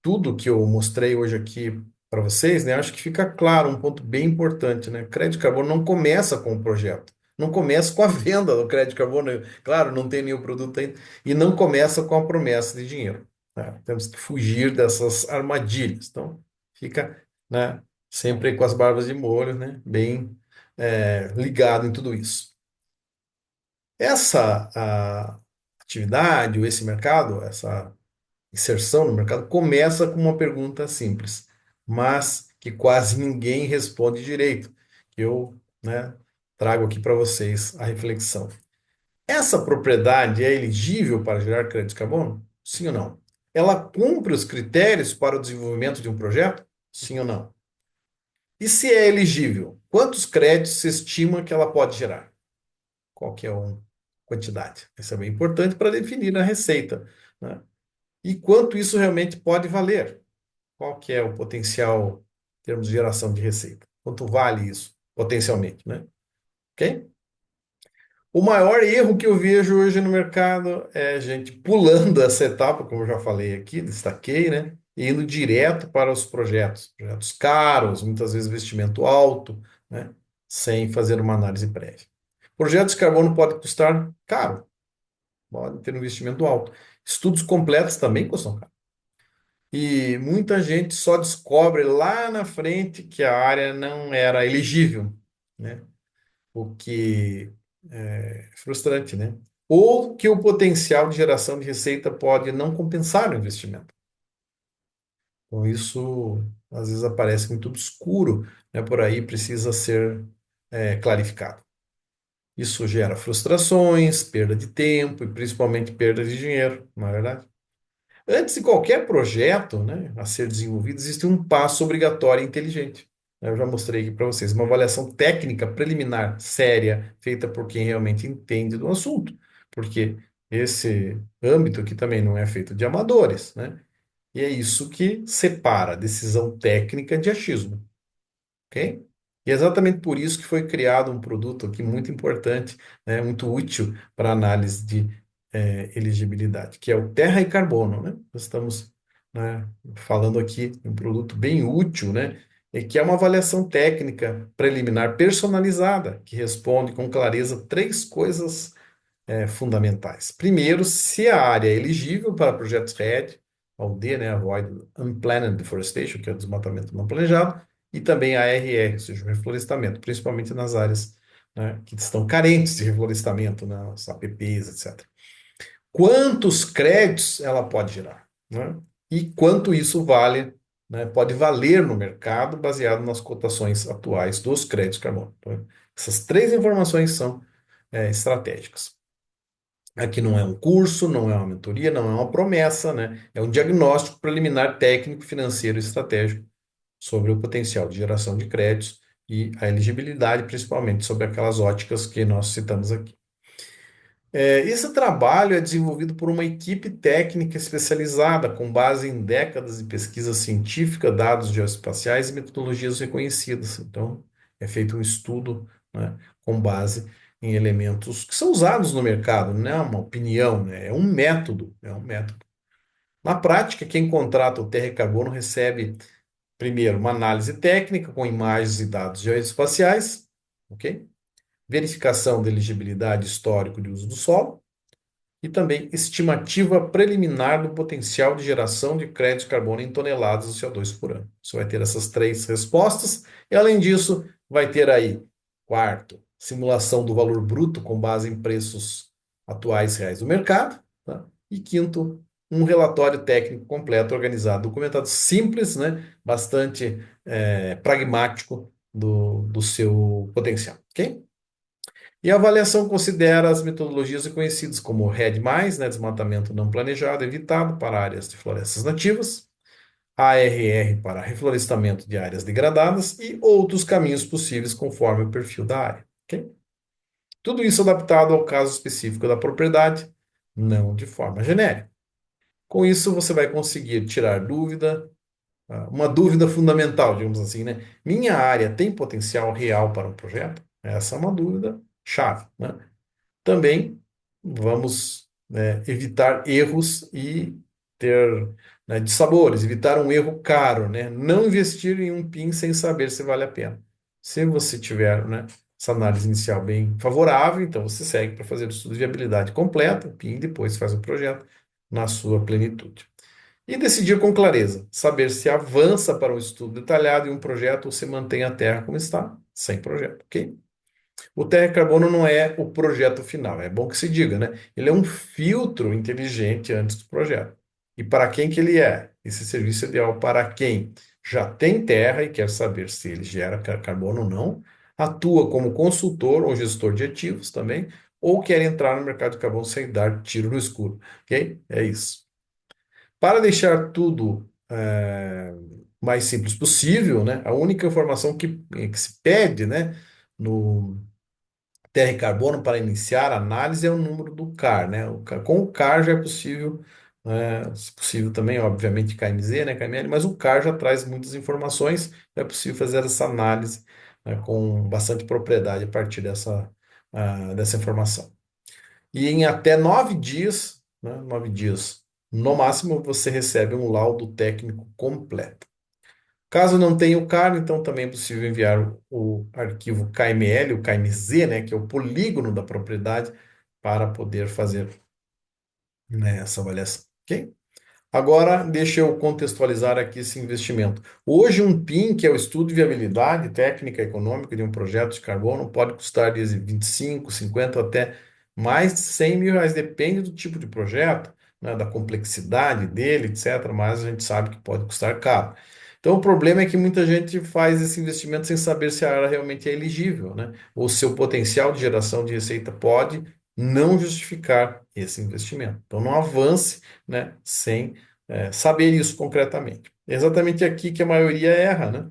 Tudo que eu mostrei hoje aqui para vocês, né? Acho que fica claro um ponto bem importante, né? Crédito de carbono não começa com o projeto. não começa com a venda do crédito de carbono. Claro, não tem nenhum produto ainda, e não começa com a promessa de dinheiro. Tá? Temos que fugir dessas armadilhas. Então, fica, né, sempre com as barbas de molho, né, bem ligado em tudo isso. Essa atividade, ou esse mercado, essa inserção no mercado, começa com uma pergunta simples, mas que quase ninguém responde direito. Eu, né, trago aqui para vocês a reflexão. Essa propriedade é elegível para gerar crédito de carbono? Sim ou não? Ela cumpre os critérios para o desenvolvimento de um projeto? Sim ou não? E se é elegível, quantos créditos se estima que ela pode gerar? Qual que é a quantidade? Isso é bem importante para definir a receita, né? E quanto isso realmente pode valer? Qual que é o potencial em termos de geração de receita? Quanto vale isso potencialmente, né? Ok? O maior erro que eu vejo hoje no mercado é a gente pulando essa etapa, como eu já falei aqui, destaquei, né? E indo direto para os projetos, projetos caros, muitas vezes investimento alto, né? Sem fazer uma análise prévia. Projetos de carbono podem custar caro, podem ter um investimento alto. Estudos completos também custam caro. E muita gente só descobre lá na frente que a área não era elegível, né? O que é frustrante, né? Ou que o potencial de geração de receita pode não compensar o investimento. Então, isso às vezes aparece muito obscuro, né? Por aí precisa ser clarificado. Isso gera frustrações, perda de tempo e principalmente perda de dinheiro, não é verdade? Antes de qualquer projeto, né, a ser desenvolvido, existe um passo obrigatório e inteligente. Eu já mostrei aqui para vocês, uma avaliação técnica preliminar, séria, feita por quem realmente entende do assunto, porque esse âmbito aqui também não é feito de amadores, né? E é isso que separa a decisão técnica de achismo, ok? E é exatamente por isso que foi criado um produto aqui muito importante, né, muito útil para análise de elegibilidade, que é o Terra e Carbono, né? Nós estamos, né, falando aqui de um produto bem útil, né? E que é uma avaliação técnica preliminar personalizada, que responde com clareza três coisas fundamentais. Primeiro, se a área é elegível para projetos RED, o D, né, Avoid Unplanned Deforestation, que é o desmatamento não planejado, e também a ARR, ou seja, o reflorestamento, principalmente nas áreas, né, que estão carentes de reflorestamento, nas APPs, etc. Quantos créditos ela pode gerar, né? E quanto isso vale, né, pode valer no mercado baseado nas cotações atuais dos créditos carbono. Então, essas três informações são estratégicas. Aqui não é um curso, não é uma mentoria, não é uma promessa, né? É um diagnóstico preliminar técnico, financeiro e estratégico sobre o potencial de geração de créditos e a elegibilidade, principalmente sobre aquelas óticas que nós citamos aqui. Esse trabalho é desenvolvido por uma equipe técnica especializada, com base em décadas de pesquisa científica, dados geoespaciais e metodologias reconhecidas. Então, é feito um estudo, né, com base em elementos que são usados no mercado, não é uma opinião, né, é um método, é um método. Na prática, quem contrata o Terra e Carbono recebe, primeiro, uma análise técnica com imagens e dados geoespaciais, ok? Verificação da elegibilidade histórico de uso do solo, e também estimativa preliminar do potencial de geração de crédito de carbono em toneladas de CO2 por ano. Você vai ter essas três respostas, e além disso, vai ter aí, quarto, simulação do valor bruto com base em preços atuais reais do mercado, tá? E quinto, um relatório técnico completo, organizado, documentado, simples, né? Bastante pragmático do seu potencial, ok? E a avaliação considera as metodologias reconhecidas como RED+, né, desmatamento não planejado evitado para áreas de florestas nativas, ARR para reflorestamento de áreas degradadas e outros caminhos possíveis conforme o perfil da área. Ok? Tudo isso adaptado ao caso específico da propriedade, não de forma genérica. Com isso, você vai conseguir tirar dúvida, uma dúvida fundamental, digamos assim, né? Minha área tem potencial real para um projeto? Essa é uma dúvida chave, né? Também vamos, né, evitar erros e ter, né, dissabores, evitar um erro caro, né? Não investir em um PIN sem saber se vale a pena. Se você tiver, né, essa análise inicial bem favorável, então você segue para fazer o estudo de viabilidade completa, e depois faz o projeto na sua plenitude. E decidir com clareza, saber se avança para um estudo detalhado em um projeto ou se mantém a Terra como está, sem projeto, ok? O terra carbono não é o projeto final, é bom que se diga, né? Ele é um filtro inteligente antes do projeto. E para quem que ele é? Esse serviço é ideal para quem já tem terra e quer saber se ele gera carbono ou não, atua como consultor ou gestor de ativos também, ou quer entrar no mercado de carbono sem dar tiro no escuro, ok? É isso. Para deixar tudo mais simples possível, né? A única informação que se pede, né? No terra e carbono para iniciar a análise é o número do CAR, né? Com o CAR já é possível, se possível também, obviamente, KMZ, né, KML, mas o CAR já traz muitas informações, é possível fazer essa análise, né, com bastante propriedade a partir dessa informação. E em até 9 dias, né, 9 dias no máximo, você recebe um laudo técnico completo. Caso não tenha o CAR, então também é possível enviar o arquivo KML, o KMZ, né, que é o polígono da propriedade, para poder fazer, né, essa avaliação. Ok? Agora, deixa eu contextualizar aqui esse investimento. Hoje, um PIN, que é o estudo de viabilidade técnica e econômica de um projeto de carbono, pode custar de 25, 50 até mais de 100 mil reais, depende do tipo de projeto, né, da complexidade dele, etc. Mas a gente sabe que pode custar caro. Então, o problema é que muita gente faz esse investimento sem saber se a área realmente é elegível, né? Ou se o potencial de geração de receita pode não justificar esse investimento. Então, não avance, né, sem saber isso concretamente. É exatamente aqui que a maioria erra, né?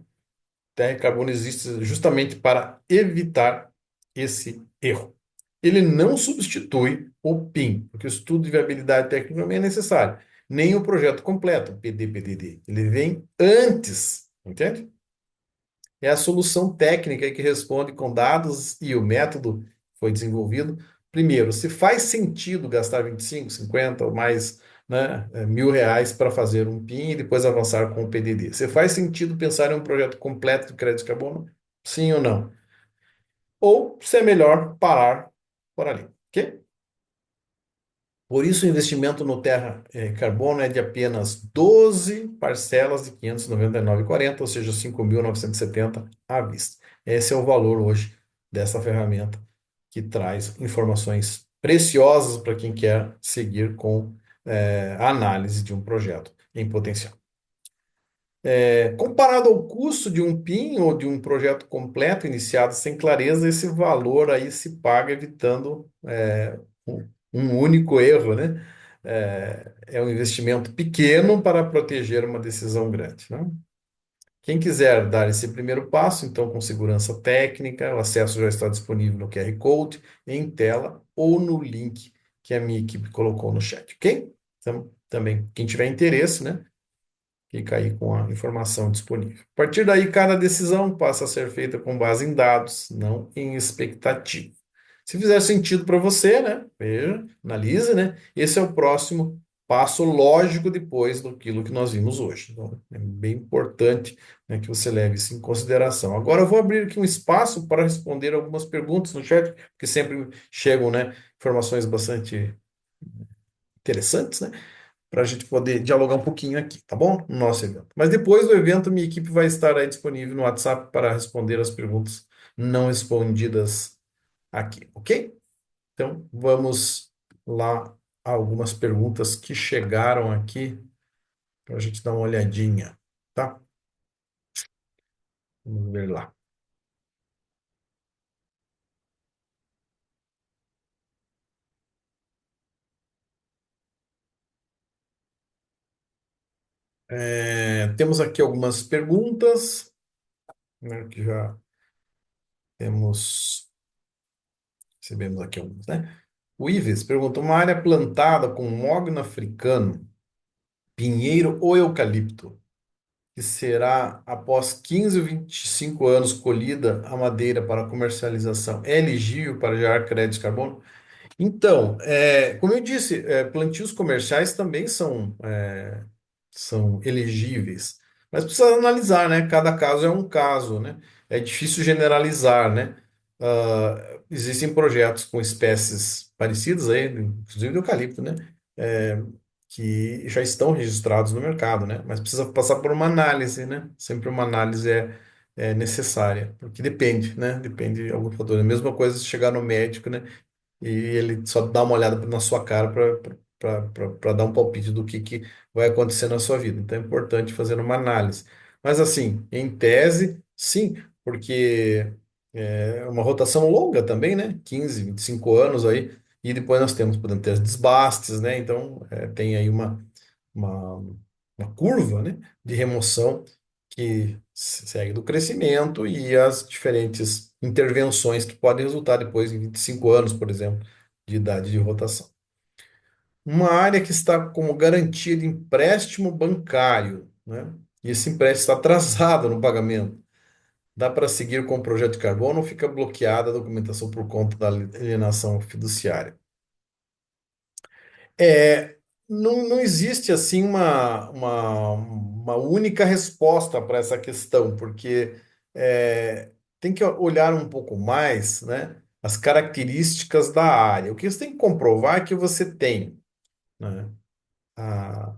Terra e carbono existe justamente para evitar esse erro. Ele não substitui o PIM, porque o estudo de viabilidade técnica também é necessário, nem o projeto completo, o PD-PDD. Ele vem antes, entende? É a solução técnica que responde com dados e o método que foi desenvolvido. Primeiro, se faz sentido gastar 25, 50 ou mais, né, mil reais para fazer um PIN e depois avançar com o PDD. Se faz sentido pensar em um projeto completo de crédito de carbono? Sim ou não? Ou se é melhor parar por ali, ok? Por isso, o investimento no Terra Carbono é de apenas 12 parcelas de 599,40, ou seja, 5.970 à vista. Esse é o valor hoje dessa ferramenta que traz informações preciosas para quem quer seguir com a análise de um projeto em potencial. Comparado ao custo de um PIN ou de um projeto completo iniciado sem clareza, esse valor aí se paga evitando um único erro, né? É um investimento pequeno para proteger uma decisão grande, né? Quem quiser dar esse primeiro passo, então com segurança técnica, o acesso já está disponível no QR Code, em tela ou no link que a minha equipe colocou no chat, ok? Então, também, quem tiver interesse, né? Fica aí com a informação disponível. A partir daí, cada decisão passa a ser feita com base em dados, não em expectativa. Se fizer sentido para você, né? Veja, analise, né? Esse é o próximo passo lógico depois daquilo que nós vimos hoje. Então, é bem importante, né, que você leve isso em consideração. Agora eu vou abrir aqui um espaço para responder algumas perguntas no chat, porque sempre chegam, né, informações bastante interessantes, né? Para a gente poder dialogar um pouquinho aqui, tá bom? No nosso evento. Mas depois do evento, minha equipe vai estar aí disponível no WhatsApp para responder as perguntas não respondidas aqui, ok? Então, vamos lá a algumas perguntas que chegaram aqui para a gente dar uma olhadinha, tá? Vamos ver lá. Temos aqui algumas perguntas, né, que já temos, recebemos aqui algumas, né? O Ives perguntou: uma área plantada com mogno africano, pinheiro ou eucalipto, que será após 15 ou 25 anos colhida a madeira para comercialização, é elegível para gerar crédito de carbono? Então, como eu disse, plantios comerciais também são elegíveis, mas precisa analisar, né? Cada caso é um caso, né? É difícil generalizar, né? Existem projetos com espécies parecidas aí, inclusive do eucalipto, né? É, que já estão registrados no mercado, né? Mas precisa passar por uma análise, né? Sempre uma análise é necessária, porque depende, né? Depende de alguns fatores. A mesma coisa se chegar no médico, né? E ele só dá uma olhada na sua cara para dar um palpite do que vai acontecer na sua vida. Então é importante fazer uma análise. Mas assim, em tese, sim, porque é uma rotação longa também, né? 15, 25 anos aí, e depois nós podemos ter as desbastes, né? Então tem aí uma, uma curva, né, de remoção que segue do crescimento e as diferentes intervenções que podem resultar depois em 25 anos, por exemplo, de idade de rotação. Uma área que está como garantia de empréstimo bancário, né? E esse empréstimo está atrasado no pagamento. Dá para seguir com o projeto de carbono ou fica bloqueada a documentação por conta da alienação fiduciária? É, não existe assim uma única resposta para essa questão, porque tem que olhar um pouco mais, né, as características da área. O que você tem que comprovar é que você tem, né, a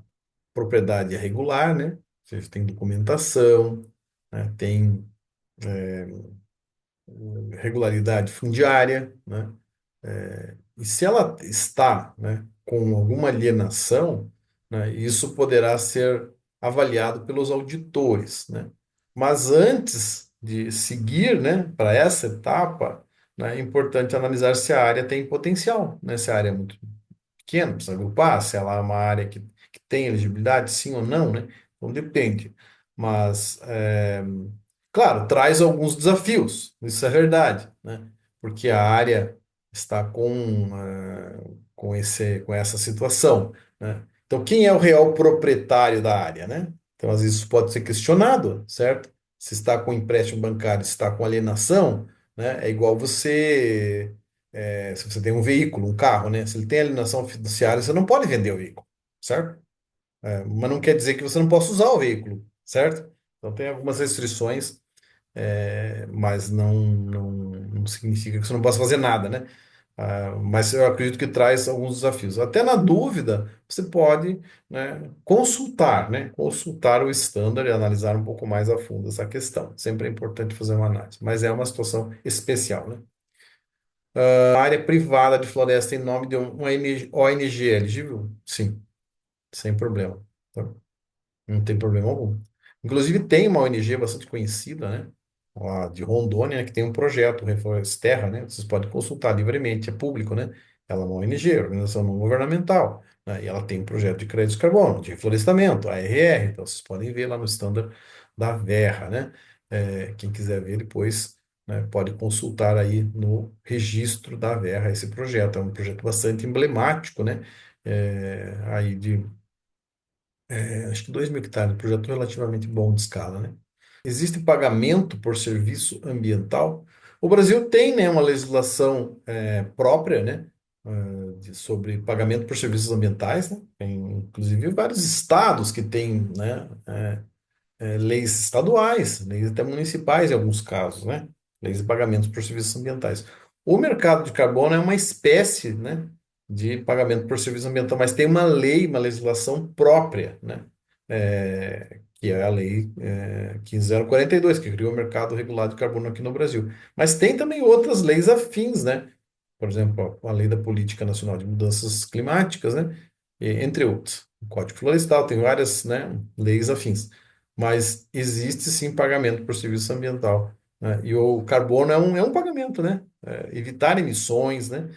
propriedade regular, né, você tem documentação, né, tem regularidade fundiária, né? E se ela está, né, com alguma alienação, né, isso poderá ser avaliado pelos auditores, né? Mas antes de seguir, né, para essa etapa, né, é importante analisar se a área tem potencial, né? Se a área é muito pequena, precisa agrupar, se ela é uma área que tem elegibilidade, sim ou não, né? Então depende. Mas claro, traz alguns desafios, isso é verdade, né? Porque a área está com essa situação, né? Então, quem é o real proprietário da área, né? Então, às vezes, isso pode ser questionado, certo? Se está com empréstimo bancário, se está com alienação, né? É igual se você tem um veículo, um carro, né? Se ele tem alienação fiduciária, você não pode vender o veículo, certo? Mas não quer dizer que você não possa usar o veículo, certo? Então, tem algumas restrições mas não significa que você não possa fazer nada, né? Mas eu acredito que traz alguns desafios. Até na dúvida, você pode, né, consultar, né? Consultar o standard e analisar um pouco mais a fundo essa questão. Sempre é importante fazer uma análise, mas é uma situação especial, né? A área privada de floresta em nome de uma ONG elegível? Sim, sem problema. Tá? Não tem problema algum. Inclusive, tem uma ONG bastante conhecida, né? Lá de Rondônia, que tem um projeto, Refloresterra, né? Vocês podem consultar livremente, é público, né? Ela é uma ONG, organização não governamental, né? E ela tem um projeto de crédito de carbono, de reflorestamento, ARR. Então, vocês podem ver lá no standard da Verra, né? Quem quiser ver depois, né, pode consultar aí no registro da Verra esse projeto. É um projeto bastante emblemático, né? Aí acho que 2.000 hectares, um projeto relativamente bom de escala, né? Existe pagamento por serviço ambiental? O Brasil tem, né, uma legislação própria, né, sobre pagamento por serviços ambientais, né? Tem, inclusive, vários estados que têm, né, leis estaduais, leis até municipais em alguns casos, né? Leis de pagamentos por serviços ambientais. O mercado de carbono é uma espécie, né, de pagamento por serviço ambiental, mas tem uma lei, uma legislação própria, né? Que é a lei 15.042, que criou o mercado regulado de carbono aqui no Brasil. Mas tem também outras leis afins, né? Por exemplo, a Lei da Política Nacional de Mudanças Climáticas, né? Entre outros. O Código Florestal tem várias, né, leis afins. Mas existe sim pagamento por serviço ambiental, né? E o carbono é um pagamento, né? Evitar emissões, né?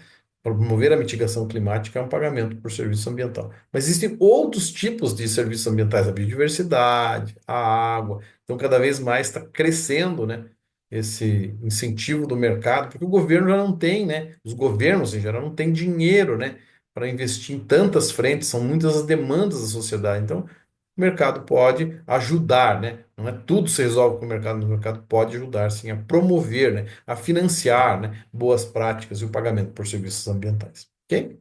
Promover a mitigação climática é um pagamento por serviço ambiental. Mas existem outros tipos de serviços ambientais, a biodiversidade, a água. Então, cada vez mais está crescendo, né, esse incentivo do mercado, porque o governo já não tem, né, os governos em geral não têm dinheiro, né, para investir em tantas frentes, são muitas as demandas da sociedade. Então, o mercado pode ajudar, né? Não é tudo se resolve com o mercado pode ajudar, sim, a promover, né? A financiar, né? Boas práticas e o pagamento por serviços ambientais. Ok?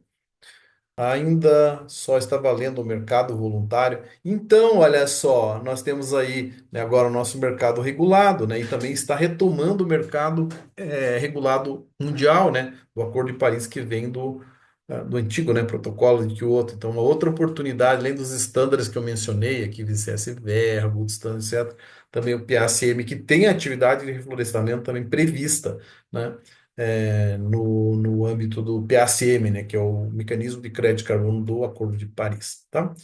Ainda só está valendo o mercado voluntário. Então, olha só, nós temos aí, né, agora o nosso mercado regulado, né, e também está retomando o mercado regulado mundial, né, do Acordo de Paris que vem do antigo, né, protocolo de Kyoto. Então, uma outra oportunidade, além dos estándares que eu mencionei aqui, VCS-VR, Gold Standard, etc., também o PACM, que tem atividade de reflorestamento também prevista, né? No âmbito do PACM, né, que é o Mecanismo de Crédito de Carbono do Acordo de Paris, tá?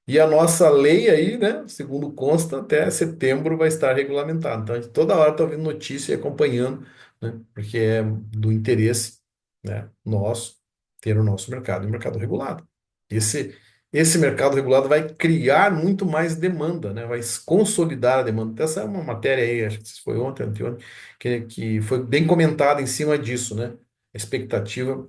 E a nossa lei aí, né, segundo consta, até setembro vai estar regulamentado. Então, a gente toda hora está ouvindo notícia e acompanhando, né, porque é do interesse, né, nosso ter o nosso mercado, e o mercado regulado. Esse, esse mercado regulado vai criar muito mais demanda, né, vai consolidar a demanda. Então, essa é uma matéria aí, acho que foi ontem, anteontem, que foi bem comentada em cima disso, né? A expectativa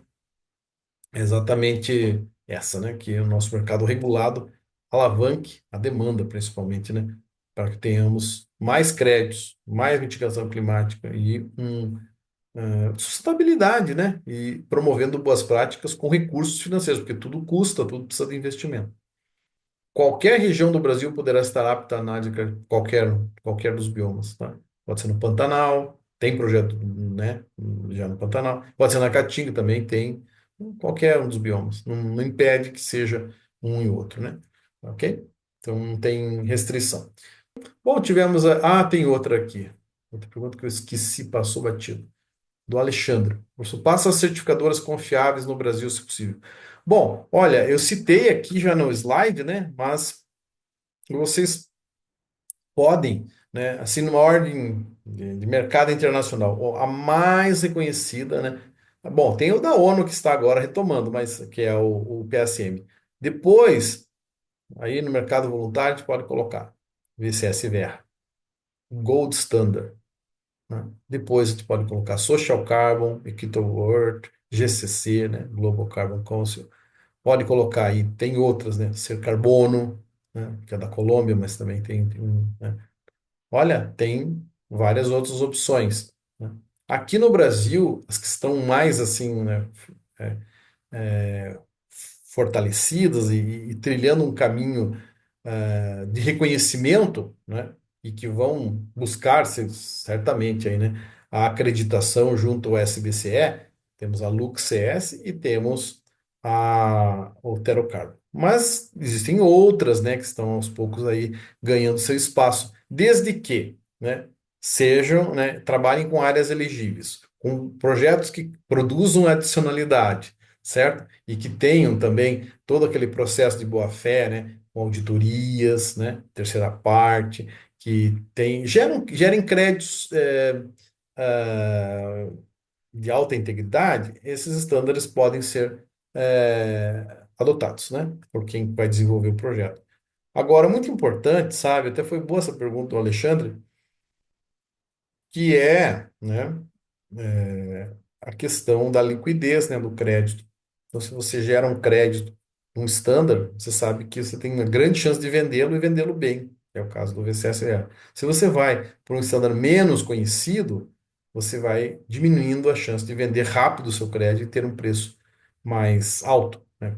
é exatamente essa, né? Que o nosso mercado regulado alavanque a demanda, principalmente, né? Para que tenhamos mais créditos, mais mitigação climática e sustentabilidade, né? E promovendo boas práticas com recursos financeiros, porque tudo custa, tudo precisa de investimento. Qualquer região do Brasil poderá estar apta à análise de qualquer dos biomas, tá? Pode ser no Pantanal, tem projeto, né, já no Pantanal. Pode ser na Caatinga também, tem qualquer um dos biomas. Não impede que seja um e outro, né? Ok? Então não tem restrição. Bom, tivemos tem outra aqui. Outra pergunta que eu esqueci, passou batido. Do Alexandre. Professor, passa as certificadoras confiáveis no Brasil, se possível. Bom, olha, eu citei aqui já no slide, né? Mas vocês podem, né, assim, numa ordem de mercado internacional, a mais reconhecida, né? Bom, tem o da ONU que está agora retomando, mas que é o PSM. Depois, aí no mercado voluntário, a gente pode colocar VCS-VR, Gold Standard, né? Depois a gente pode colocar Social Carbon, Equitable Earth, GCC, né? Global Carbon Council. Pode colocar aí, tem outras, né? Ser Carbono, né? Que é da Colômbia, mas também tem né? Olha, tem várias outras opções, né? Aqui no Brasil, as que estão mais assim, né, é, fortalecidas e trilhando um caminho de reconhecimento, né, e que vão buscar certamente aí, né, a acreditação junto ao SBCE, temos a LUC-CS e temos o Terocarbon. Mas existem outras, né, que estão aos poucos aí ganhando seu espaço, desde que, né, sejam, né, trabalhem com áreas elegíveis, com projetos que produzam adicionalidade, certo? E que tenham também todo aquele processo de boa-fé, né? Com auditorias, né? Terceira parte, gerem créditos ah, de alta integridade, esses estándares podem ser adotados, né? Por quem vai desenvolver o projeto. Agora, muito importante, sabe? Até foi boa essa pergunta do Alexandre, que é, né? A questão da liquidez, né, do crédito. Então, se você gera um crédito, um standard, você sabe que você tem uma grande chance de vendê-lo e vendê-lo bem. É o caso do VCSR. Se você vai para um standard menos conhecido, você vai diminuindo a chance de vender rápido o seu crédito e ter um preço mais alto, né,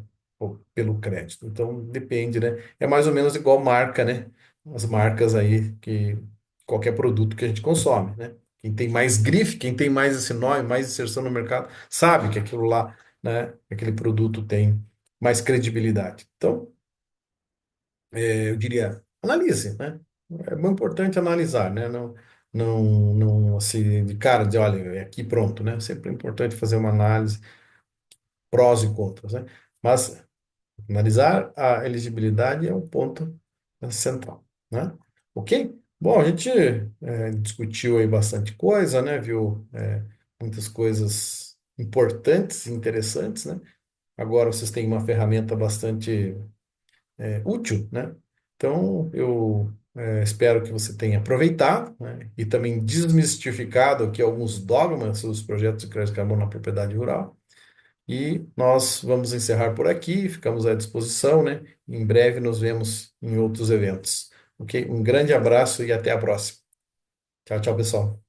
pelo crédito. Então, depende, né? É mais ou menos igual marca, né? As marcas aí que qualquer produto que a gente consome, né? Quem tem mais grife, quem tem mais esse nome, mais inserção no mercado, sabe que aquilo lá, né, aquele produto tem mais credibilidade. Então, eu diria, analise, né? É muito importante analisar, né? Não assim, de cara, dizer, olha, é aqui pronto, né? Sempre é importante fazer uma análise, prós e contras, né? Mas analisar a elegibilidade é um ponto central, né? Ok? Bom, a gente discutiu aí bastante coisa, né? Viu muitas coisas importantes e interessantes, né? Agora vocês têm uma ferramenta bastante útil, né? Então, eu espero que você tenha aproveitado, né? E também desmistificado aqui alguns dogmas sobre os projetos de crédito de carbono na propriedade rural. E nós vamos encerrar por aqui, ficamos à disposição, né? Em breve nos vemos em outros eventos. Ok? Um grande abraço e até a próxima. Tchau, tchau, pessoal.